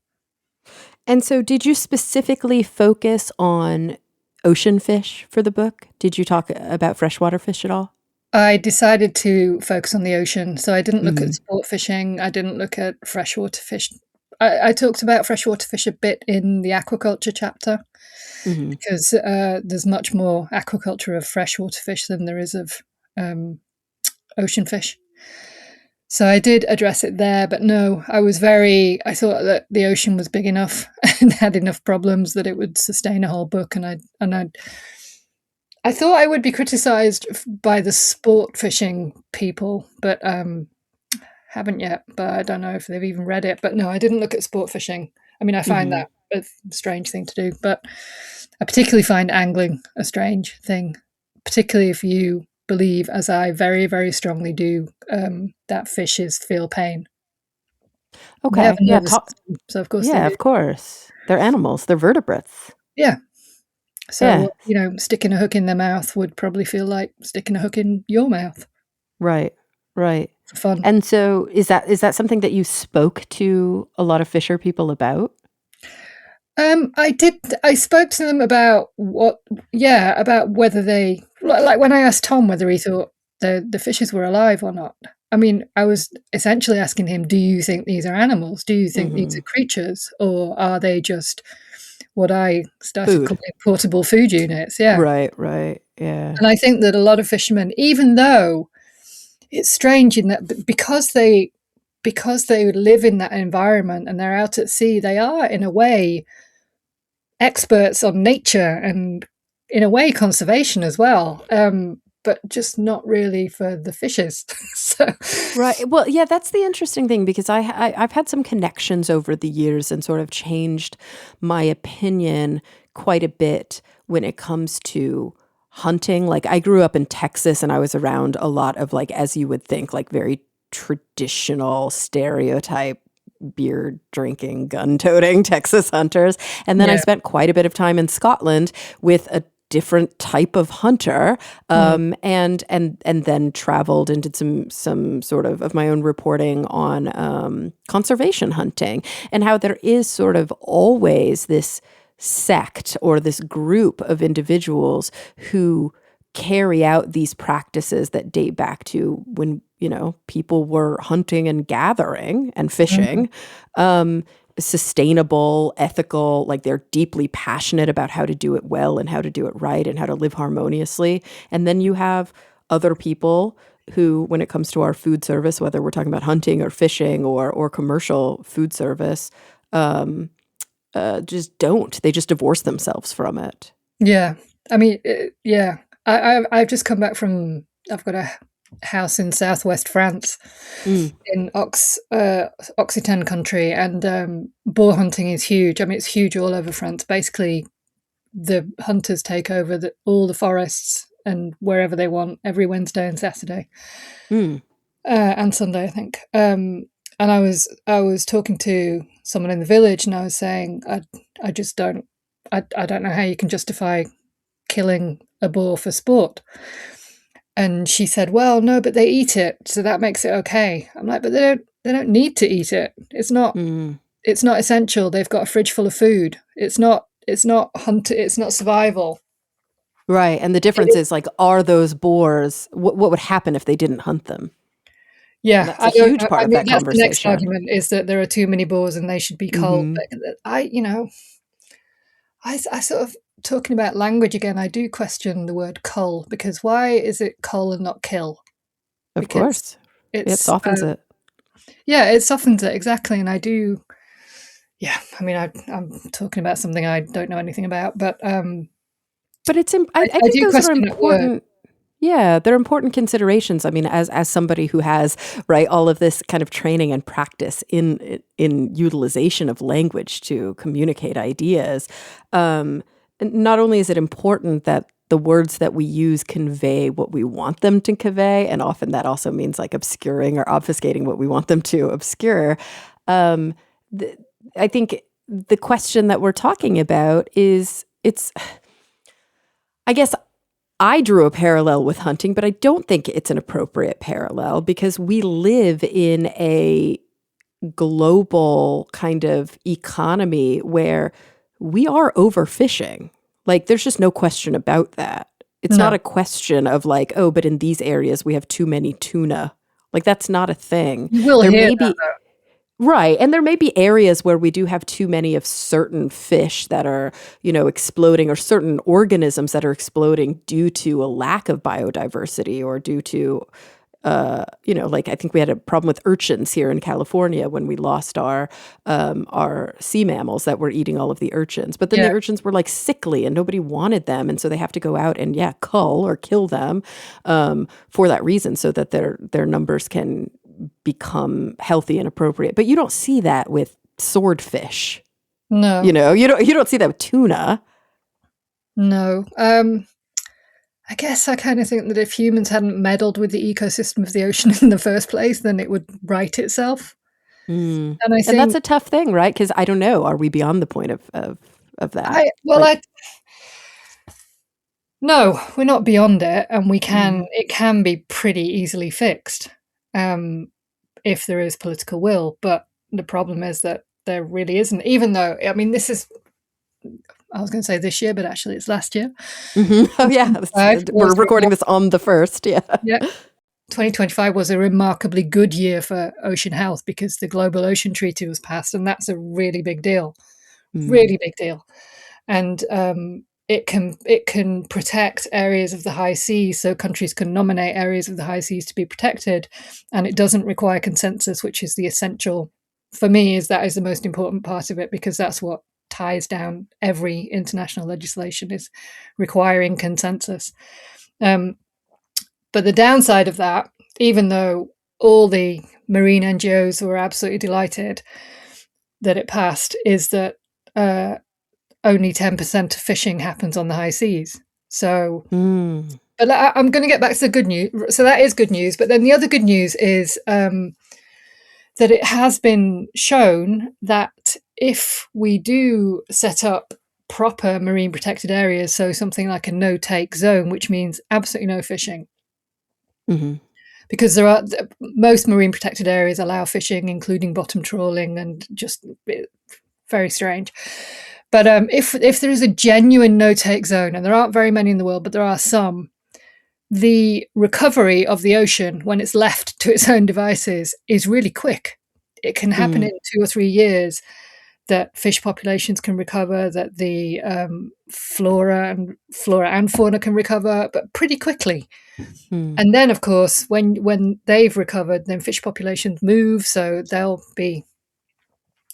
And so, did you specifically focus on ocean fish for the book? Did you talk about freshwater fish at all? I decided to focus on the ocean, so I didn't look at Hmm. sport fishing. I didn't look at freshwater fish. I talked about freshwater fish a bit in the aquaculture chapter, Hmm. because there's much more aquaculture of freshwater fish than there is of ocean fish. So I did address it there, but no, I thought that the ocean was big enough and had enough problems that it would sustain a whole book, and I thought I would be criticised by the sport fishing people, but haven't yet. But I don't know if they've even read it. But no, I didn't look at sport fishing. I mean, I find Hmm. that a strange thing to do, but I particularly find angling a strange thing, particularly if you believe, as I very, very strongly do, that fishes feel pain. They have Okay. a Yeah. nervous system, so of course they Yeah. do. Of course, they're animals. They're vertebrates. Yeah. So, Yeah. sticking a hook in their mouth would probably feel like sticking a hook in your mouth Right. Right. for fun. And so, is that something that you spoke to a lot of fisher people about? I did. I spoke to them about about whether they, like when I asked Tom whether he thought the fishes were alive or not. I mean, I was essentially asking him, "Do you think these are animals? Do you think these Hmm. are creatures, or are they just what I started Food. calling portable food units?" Yeah, Right. Right. Yeah. and I think that a lot of fishermen, even though it's strange in that because they live in that environment and they're out at sea, they are in a way experts on nature and in a way conservation as well, but just not really for the fishes. So Right. Well, yeah, that's the interesting thing because I've had some connections over the years and sort of changed my opinion quite a bit when it comes to hunting. Like I grew up in Texas and I was around a lot of like, as you would think, like very traditional stereotype beer drinking, gun toting Texas hunters. And then I yeah. spent quite a bit of time in Scotland with a different type of hunter, Mm. and then traveled and did some sort of my own reporting on conservation hunting and how there is sort of always this sect or this group of individuals who carry out these practices that date back to when people were hunting and gathering and Mhm. fishing, sustainable, ethical, like they're deeply passionate about how to do it well and how to do it right and how to live harmoniously. And then you have other people who, when it comes to our food service, whether we're talking about hunting or fishing or commercial food service, um, just don't. They just divorce themselves from it. Yeah. I mean, yeah. I've just come back from. I've got a house in southwest France, Mm, in Occitan country, and boar hunting is huge. I mean, it's huge all over France. Basically, the hunters take over all the forests and wherever they want every Wednesday and Saturday, mm, and Sunday, I think. And I was talking to someone in the village, and I was saying, I just don't, I don't know how you can justify killing a boar for sport. And she said, "Well, no, but they eat it, so that makes it okay." I'm like, "But they don't need to eat it. mm. It's not essential. They've got a fridge full of food. It's not it's not survival." Right. And the difference is like, are those boars, what would happen if they didn't hunt them? And Yeah, that's a I don't huge know. part I of mean, that that's the next conversation. argument, is that there are too many boars and they should be culled. Hmm. But I sort of, talking about language again, I do question the word cull, because why is it cull and not kill? Of Because course. It it's softens it. Yeah, it softens it, exactly. And I do, yeah, I mean, I'm talking about something I don't know anything about, but But I I think do those are question that word. important. Yeah, they're important considerations. I mean, as somebody who has, right, all of this kind of training and practice in utilization of language to communicate ideas, and not only is it important that the words that we use convey what we want them to convey, and often that also means like obscuring or obfuscating what we want them to obscure. Um, th- I think the question that we're talking about is it's. I guess I drew a parallel with hunting, but I don't think it's an appropriate parallel because we live in a global kind of economy where we are overfishing. Like, there's just no question about that. It's not No, a question of like, oh, but in these areas we have too many tuna. Like, that's not a thing. you will There hear may that be Right. And there may be areas where we do have too many of certain fish that are, exploding, or certain organisms that are exploding due to a lack of biodiversity, or due to, like I think we had a problem with urchins here in California when we lost our sea mammals that were eating all of the urchins. But then Yeah, the urchins were like sickly and nobody wanted them. And so they have to go out and, yeah, cull or kill them for that reason so that their numbers can become healthy and appropriate. But you don't see that with swordfish. no, You don't see that with tuna. no. I guess I kind of think that if humans hadn't meddled with the ecosystem of the ocean in the first place, then it would right itself. Mm. And I And that's think a tough thing, right? Because I don't know. Are we beyond the point of that? I well, Like, I no, we're not beyond it, and mm, it can be pretty easily fixed, um, if there is political will. But the problem is that there really isn't. Even though, I mean, this is I was going to say this year, but actually it's last year. oh yeah, 2025 we're was recording this on the first. Yeah. yeah, 2025 was a remarkably good year for ocean health because the Global Ocean Treaty was passed, and that's a really big deal, Mm, really big deal. And it can protect areas of the high seas, so countries can nominate areas of the high seas to be protected, and it doesn't require consensus, which is the essential for me. That is the most important part of it because that's what ties down every international legislation is requiring consensus. Um, but the downside of that, even though all the marine NGOs were absolutely delighted that it passed, is that uh, only 10% of fishing happens on the high seas. So, mm, but I'm going to get back to the good news. So that is good news. But then the other good news is that it has been shown that if we do set up proper marine protected areas, so something like a no take zone, which means absolutely no fishing, mhm, because most marine protected areas allow fishing, including bottom trawling, and just very strange. But if there is a genuine no take zone, and there aren't very many in the world, but there are some, the recovery of the ocean when it's left to its own devices is really quick. It can happen mm, in 2 or 3 years that fish populations can recover, that the flora and fauna can recover, but pretty quickly. mm. And then, of course, when they've recovered, then fish populations move, so they'll be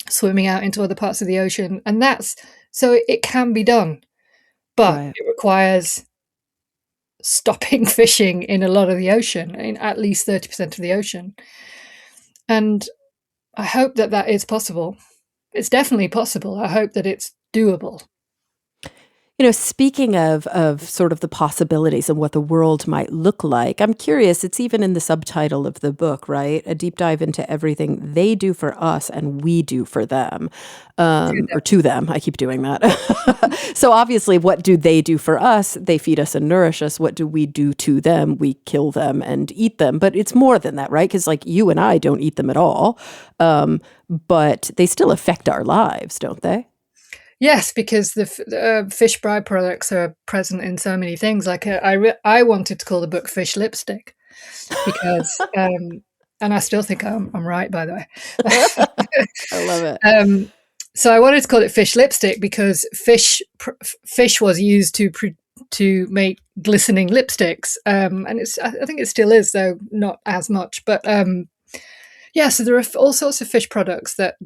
swimming out into other parts of the ocean, and that's so it can be done, but Right. it requires stopping fishing in a lot of the ocean, in at least 30% of the ocean. And I hope that that is possible. It's definitely possible. I hope that it's doable. Speaking of sort of the possibilities and what the world might look like, I'm curious, it's even in the subtitle of the book, right? A deep dive into everything they do for us and we do for them, or to them. I keep doing that. So obviously, what do they do for us? They feed us and nourish us. What do we do to them? We kill them and eat them. But it's more than that, right? Because like you and I don't eat them at all, but they still affect our lives, don't they? Yes, because the fish byproducts are present in so many things. Like I wanted to call the book "Fish Lipstick" because, and I still think I'm right, by the way. I love it. So I wanted to call it fish lipstick because fish was used to make glistening lipsticks, and I think it still is, though not as much. But Yeah, so there are all sorts of fish products that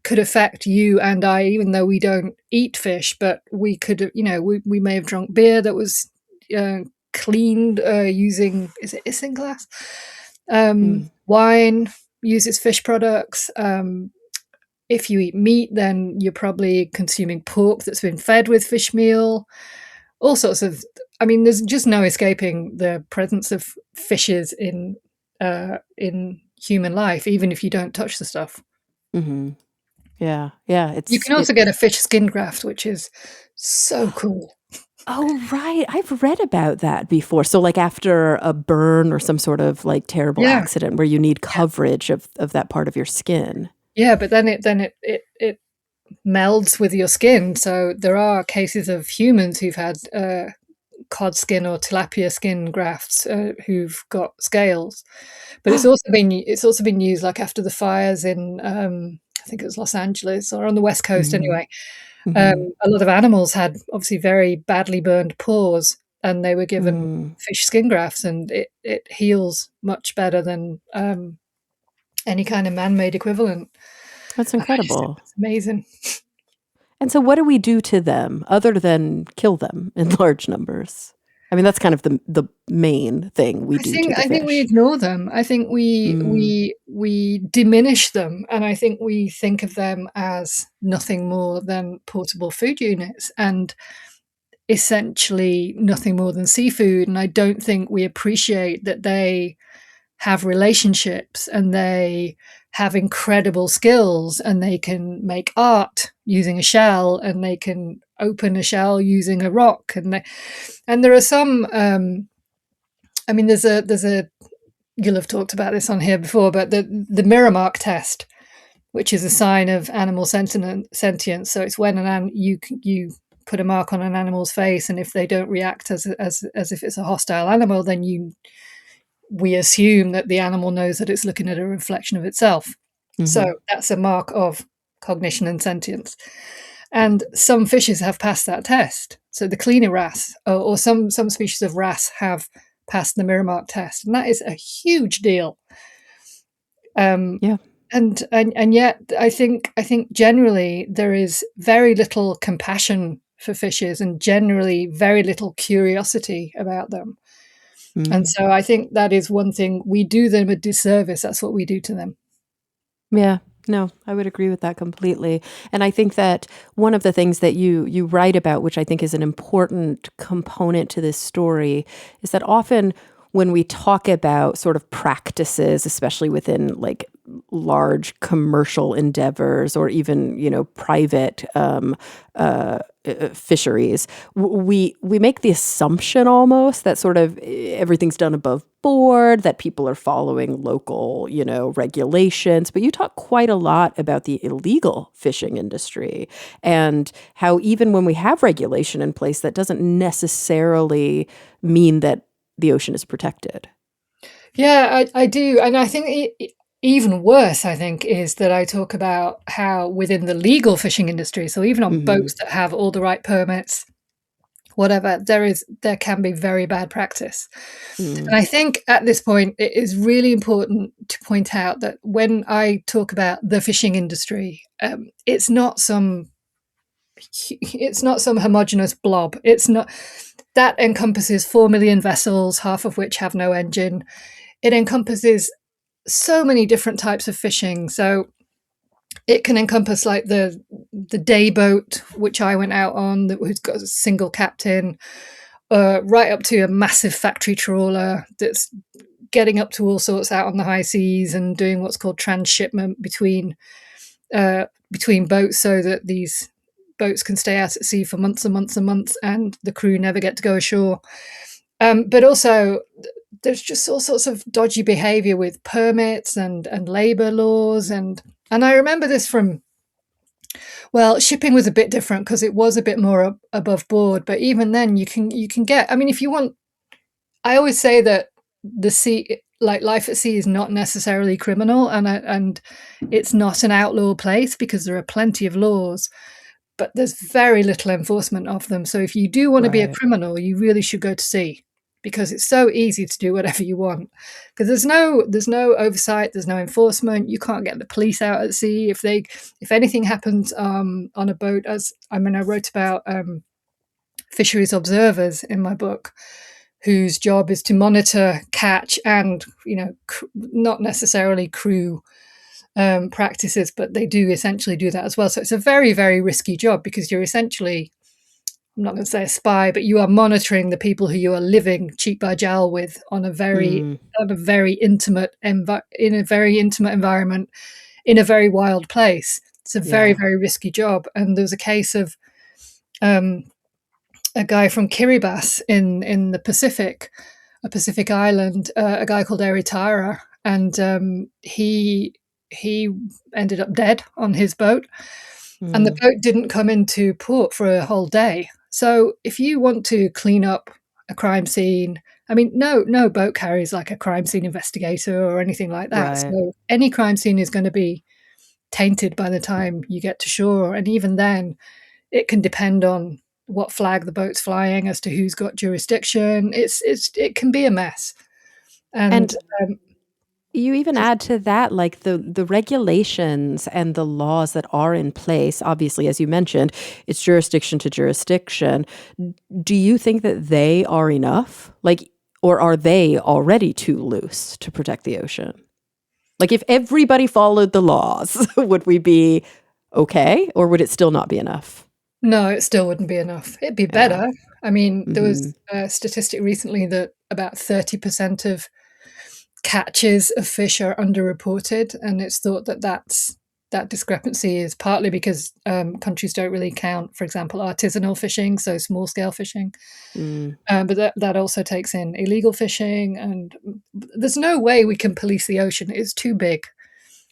could affect you and I, even though we don't eat fish, but we could, we may have drunk beer that was cleaned using, is it isinglass? Mm. Wine uses fish products. If you eat meat, then you're probably consuming pork that's been fed with fish meal. All sorts of, I mean, there's just no escaping the presence of fishes in human life, even if you don't touch the stuff. Hmm. Yeah, yeah. You can also get a fish skin graft, which is so cool. Oh, right. I've read about that before. So, like after a burn or some sort of like terrible Yeah, accident where you need yeah, coverage of that part of your skin. yeah. But then it melds with your skin. So there are cases of humans who've had cod skin or tilapia skin grafts who've got scales. But it's also been used like after the fires in I think it was Los Angeles or on the West Coast Hmm. anyway. Hmm. A lot of animals had obviously very badly burned paws, and they were given Mm. fish skin grafts, and it heals much better than any kind of man-made equivalent. That's I just think incredible. that's amazing. And so, what do we do to them other than kill them in large numbers? I mean, that's kind of the main thing we I do think to the I think we fish. ignore them. I think we Mm. we we diminish them, and I think we think of them as nothing more than portable food units, and essentially nothing more than seafood. And I don't think we appreciate that they have relationships and they have incredible skills and they can make art using a shell and they can open a shell using a rock and there are some I mean there's a you'll have talked about this on here before, but the mirror mark test, which is a sign of animal sentience. So it's when you put a mark on an animal's face, and if they don't react as if it's a hostile animal, then we assume that the animal knows that it's looking at a reflection of itself. So Mhm. that's a mark of cognition and sentience. And some fishes have passed that test. So the cleaner wrasse, or some species of wrasse, have passed the mirror mark test, and that is a huge deal. Um, Yeah. and yet, I think generally there is very little compassion for fishes, and generally very little curiosity about them. And Mm. so I think that is one thing we do them a disservice. That's what we do to them. Yeah. No, I would agree with that completely. And I think that one of the things that you write about, which I think is an important component to this story, is that often when we talk about sort of practices, especially within like large commercial endeavors or even, private fisheries, we make the assumption almost that sort of everything's done above board, that people are following local, regulations. But you talk quite a lot about the illegal fishing industry and how even when we have regulation in place, that doesn't necessarily mean that the ocean is protected. Yeah, I do. And I think even worse, I think, is that I talk about how within the legal fishing industry, so even on boats Hmm. that have all the right permits, whatever, there can be very bad practice. Mm. And I think at this point, it is really important to point out that when I talk about the fishing industry, it's not some homogenous blob. It's not that encompasses 4 million vessels, half of which have no engine. It encompasses so many different types of fishing. So it can encompass like the day boat, which I went out on, that who's got a single captain, right up to a massive factory trawler that's getting up to all sorts out on the high seas and doing what's called transshipment between boats, so that these boats can stay out at sea for months and months and months, and the crew never get to go ashore. But also, there's just all sorts of dodgy behaviour with permits and labour laws, and I remember this from, well, shipping was a bit different because it was a bit more above board. But even then, you can get. I mean, if you want, I always say that the sea, like life at sea, is not necessarily criminal, and it's not an outlaw place because there are plenty of laws, but there's very little enforcement of them. So if you do want to be a Right. criminal, you really should go to sea. because it's so easy to do whatever you want. Because there's no oversight, there's no enforcement. You can't get the police out at sea if anything happens on a boat. I wrote about fisheries observers in my book, whose job is to monitor, catch, and not necessarily crew practices, but they do essentially do that as well. So it's a very, very risky job, because you're essentially, I'm not going to say a spy, but you are monitoring the people who you are living cheek by jowl with on a very intimate in a very intimate environment in a very wild place. It's a very, very risky job. And there was a case of a guy from Kiribati in the Pacific, a Pacific island, a guy called Eritara, and he ended up dead on his boat, and the boat didn't come into port for a whole day. So if you want to clean up a crime scene, I mean, no boat carries like a crime scene investigator or anything like that. Right. So any crime scene is going to be tainted by the time you get to shore, and even then, it can depend on what flag the boat's flying as to who's got jurisdiction. It can be a mess, and you even add to that, like the regulations and the laws that are in place. Obviously, as you mentioned, it's jurisdiction to jurisdiction. Do you think that they are enough? Like, or are they already too loose to protect the ocean? Like, if everybody followed the laws, would we be okay, or would it still not be enough? no, it still wouldn't be enough. It'd be better. I mean, there was a statistic recently that about 30% of catches of fish are underreported, and it's thought that that discrepancy is partly because countries don't really count, for example, artisanal fishing, so small scale fishing, but that also takes in illegal fishing, and there's no way we can police the ocean. It's too big.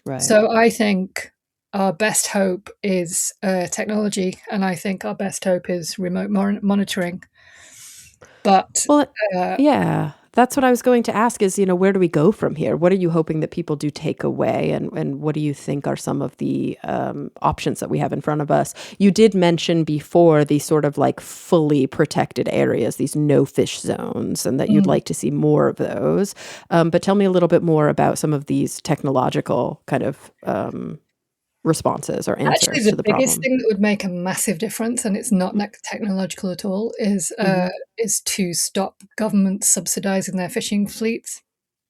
Right. So I think our best hope is technology, and I think our best hope is remote monitoring. But yeah, that's what I was going to ask is, where do we go from here? What are you hoping that people do take away? And what do you think are some of the options that we have in front of us? You did mention before these sort of like fully protected areas, these no fish zones, and that you'd like to see more of those. But tell me a little bit more about some of these technological kind of responses or answers actually, to the the biggest problem. thing that would make a massive difference, and it's not technological at all, is to stop governments subsidizing their fishing fleets.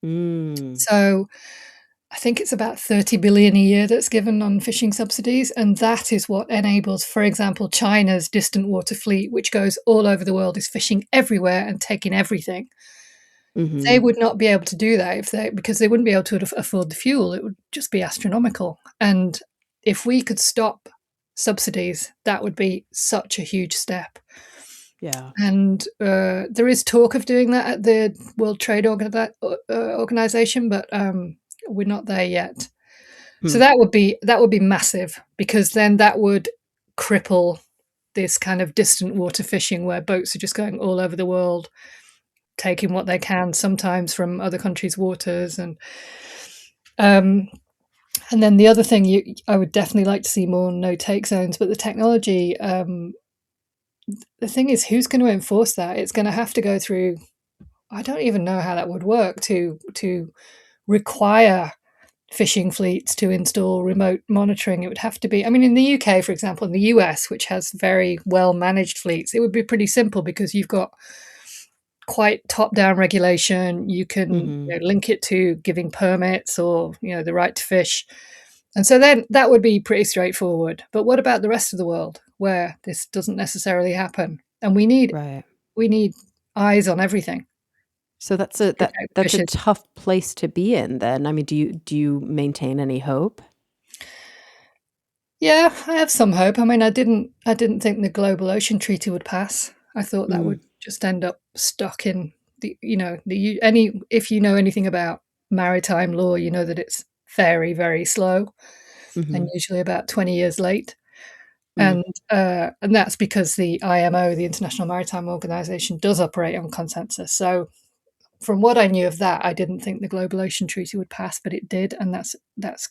So I think it's about 30 billion a year that's given on fishing subsidies, and that is what enables, for example, China's distant water fleet, which goes all over the world, is fishing everywhere and taking everything. They would not be able to do that because they wouldn't be able to afford the fuel. It would just be astronomical. And if we could stop subsidies, that would be such a huge step. Yeah. And there is talk of doing that at the World Trade Organization, but we're not there yet. So that would be massive, because then that would cripple this kind of distant water fishing where boats are just going all over the world, taking what they can, sometimes from other countries' waters, and then the other thing I would definitely like to see more no-take zones. But the technology, the thing is, who's going to enforce that? It's going to have to go through. I don't even know how that would work to require fishing fleets to install remote monitoring. It would have to be. I mean, in the UK, for example, in the US, which has very well managed fleets, it would be pretty simple because you've got quite top-down regulation. You can link it to giving permits or the right to fish, and so then that would be pretty straightforward. But what about the rest of the world where this doesn't necessarily happen? And we need eyes on everything. So that's a tough place to be in then. I mean, do you maintain any hope? Yeah, I have some hope. I mean, I didn't think the Global Ocean Treaty would pass. I thought that would just end up stuck in if you know anything about maritime law, you know that it's very, very slow and usually about 20 years late. And that's because the IMO, the International Maritime Organization, does operate on consensus. So from what I knew of that, I didn't think the Global Ocean Treaty would pass, but it did, and that's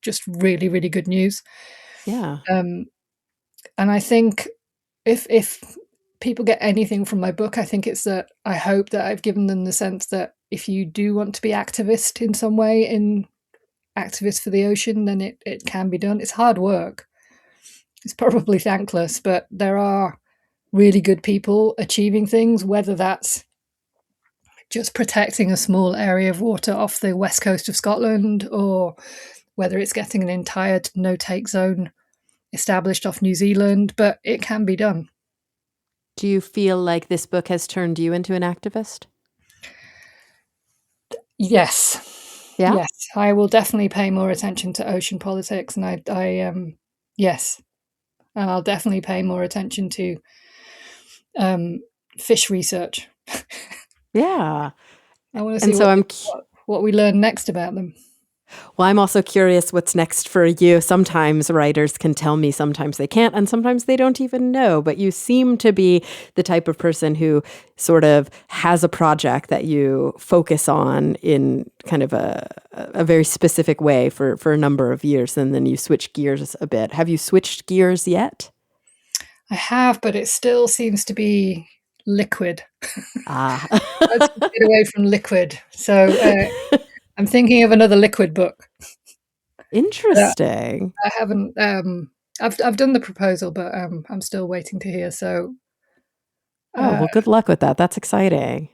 just really, really good news. Yeah. And I think if people get anything from my book, I think it's that I hope that I've given them the sense that if you do want to be activist in some way, in activist for the ocean, then it can be done. It's hard work. It's probably thankless, but there are really good people achieving things, whether that's just protecting a small area of water off the west coast of Scotland, or whether it's getting an entire no-take zone established off New Zealand, but it can be done. Do you feel like this book has turned you into an activist? Yes. Yeah? Yes. I will definitely pay more attention to ocean politics, and yes. And I'll definitely pay more attention to fish research. Yeah. I want to And see so what we learn next about them. Well, I'm also curious what's next for you. Sometimes writers can tell me, sometimes they can't, and sometimes they don't even know. But you seem to be the type of person who sort of has a project that you focus on in kind of a very specific way for a number of years, and then you switch gears a bit. Have you switched gears yet? I have, but it still seems to be liquid. Ah. Let's get away from liquid. So I'm thinking of another liquid book. Interesting. I haven't. I've done the proposal, but I'm still waiting to hear. So. Oh, well, good luck with that. That's exciting.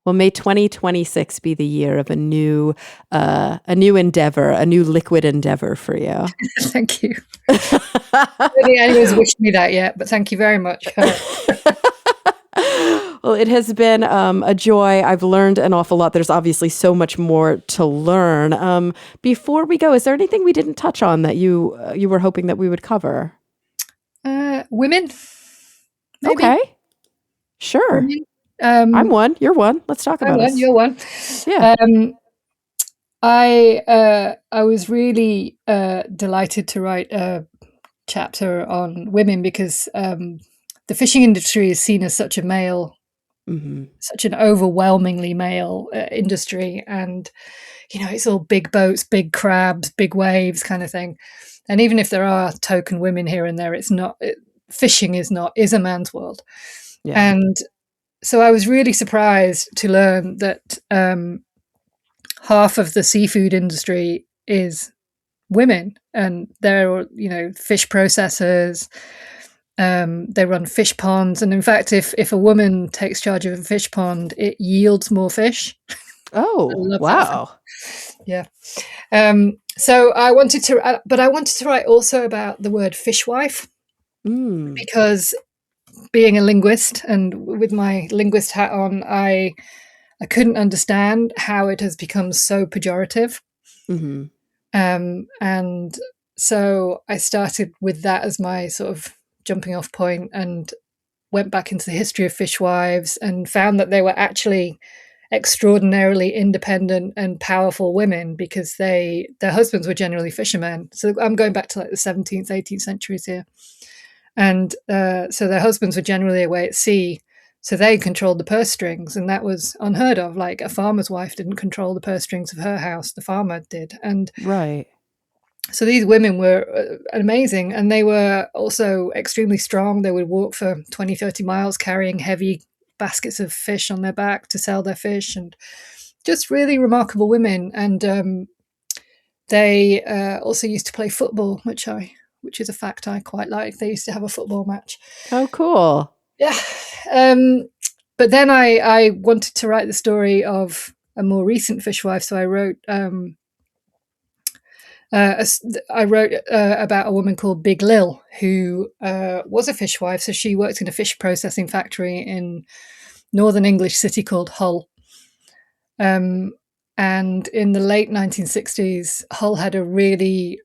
Well, may 2026 be the year of a new endeavor, a new liquid endeavor for you. Thank you. I don't think anyone's wished me that yet, but thank you very much. Well, it has been a joy. I've learned an awful lot. There's obviously so much more to learn. Before we go, is there anything we didn't touch on that you were hoping that we would cover? Women. Maybe. Okay. Sure. Women. I'm one. You're one. Let's talk about it. You're one. Yeah. I was really delighted to write a chapter on women because the fishing industry is seen as such a male, such an overwhelmingly male industry, and it's all big boats, big crabs, big waves kind of thing. And even if there are token women here and there, it's not. Fishing is a man's world. Yeah. And so I was really surprised to learn that half of the seafood industry is women, and they're fish processors. They run fish ponds, and in fact, if a woman takes charge of a fish pond, it yields more fish. Oh, wow! Yeah. So I wanted to write also about the word fishwife, because being a linguist and with my linguist hat on, I couldn't understand how it has become so pejorative. And so I started with that as my sort of jumping off point, and went back into the history of fishwives and found that they were actually extraordinarily independent and powerful women, because their husbands were generally fishermen. So I'm going back to like the 17th, 18th centuries here. And so their husbands were generally away at sea, so they controlled the purse strings, and that was unheard of. Like, a farmer's wife didn't control the purse strings of her house, the farmer did. And right. So these women were amazing, and they were also extremely strong. They would walk for 20, 30 miles carrying heavy baskets of fish on their back to sell their fish, and just really remarkable women. And they also used to play football, which is a fact I quite like. They used to have a football match. Oh, cool. Yeah. But then I wanted to write the story of a more recent fishwife, so I wrote about a woman called Big Lil, who was a fishwife. So she worked in a fish processing factory in northern English city called Hull. And in the late 1960s, Hull had a really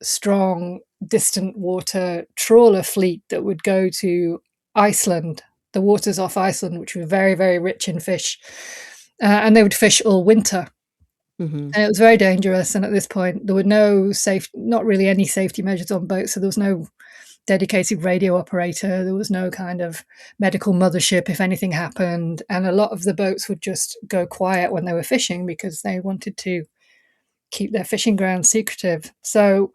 strong distant water trawler fleet that would go to Iceland, the waters off Iceland, which were very, very rich in fish. And they would fish all winter. And it was very dangerous. And at this point, there were not really any safety measures on boats. So there was no dedicated radio operator. There was no kind of medical mothership if anything happened. And a lot of the boats would just go quiet when they were fishing, because they wanted to keep their fishing grounds secretive. So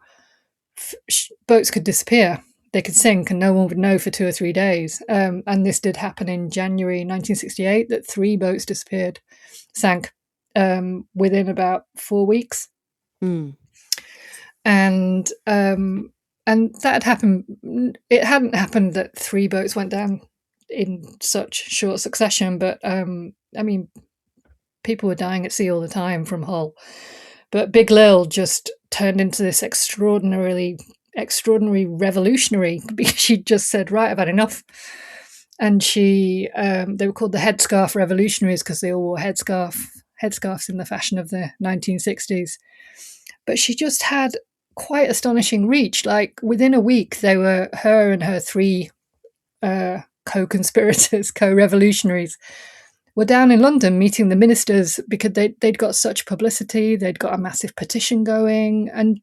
boats could disappear. they could sink and no one would know for 2 or 3 days. And this did happen in January 1968, that 3 boats sank within about 4 weeks. Mm. And that had happened. It hadn't happened that 3 boats went down in such short succession, but I mean, people were dying at sea all the time from Hull. But Big Lil just turned into this extraordinary revolutionary, because she just said, right, I've had enough. And they were called the Headscarf Revolutionaries because they all wore headscarves in the fashion of the 1960s. But she just had quite astonishing reach. Like within a week, her and her 3 co-conspirators, co-revolutionaries, were down in London meeting the ministers because they'd got such publicity. They'd got a massive petition going, and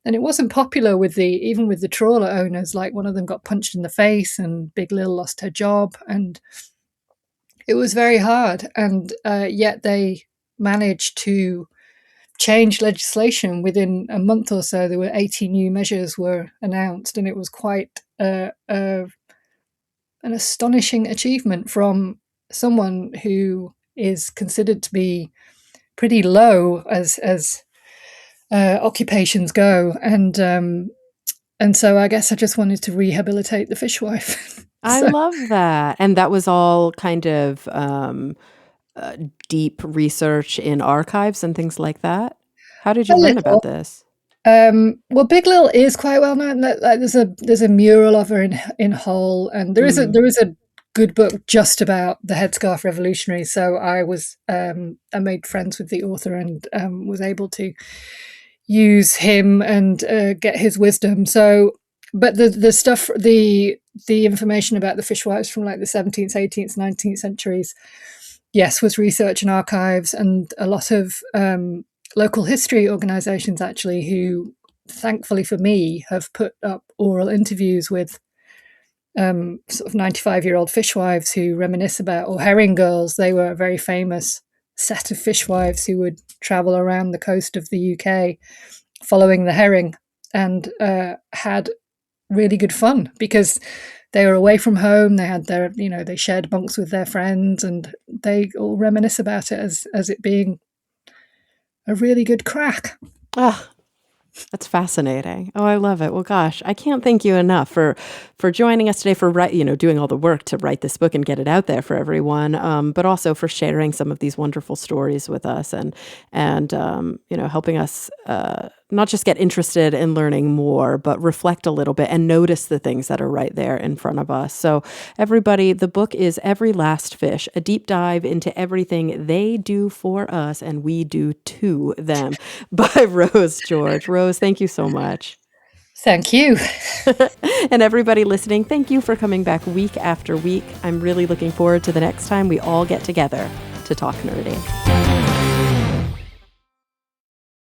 it wasn't popular even with the trawler owners. Like one of them got punched in the face, and Big Lil lost her job, and it was very hard. And yet they managed to change legislation within a month or so. There were 80 new measures were announced, and it was quite an astonishing achievement from someone who is considered to be pretty low as occupations go, and so I guess I just wanted to rehabilitate the fishwife. I love that. And that was all kind of deep research in archives and things like that. How did you learn about this? Well, Big Lil is quite well known. Like there's a mural of her in Hull, and there is a good book just about the Headscarf Revolutionaries. So I made friends with the author and was able to use him and get his wisdom. So, but the stuff, the information about the fishwives from like the 17th, 18th, 19th centuries, yes, was research and archives, and a lot of local history organisations actually, who, thankfully for me, have put up oral interviews with sort of 95-year-old fishwives who reminisce about, or herring girls. They were a very famous set of fishwives who would travel around the coast of the UK following the herring, and had really good fun because they were away from home. They had they shared bunks with their friends, and they all reminisce about it as it being a really good crack. Ah, that's fascinating. Oh, I love it. Well, gosh, I can't thank you enough for joining us today, for doing all the work to write this book and get it out there for everyone, but also for sharing some of these wonderful stories with us, and helping us not just get interested in learning more, but reflect a little bit and notice the things that are right there in front of us. So everybody, the book is Every Last Fish, a deep dive into everything they do for us and we do to them, by Rose George. Rose, thank you so much. Thank you. And everybody listening, thank you for coming back week after week. I'm really looking forward to the next time we all get together to talk nerdy.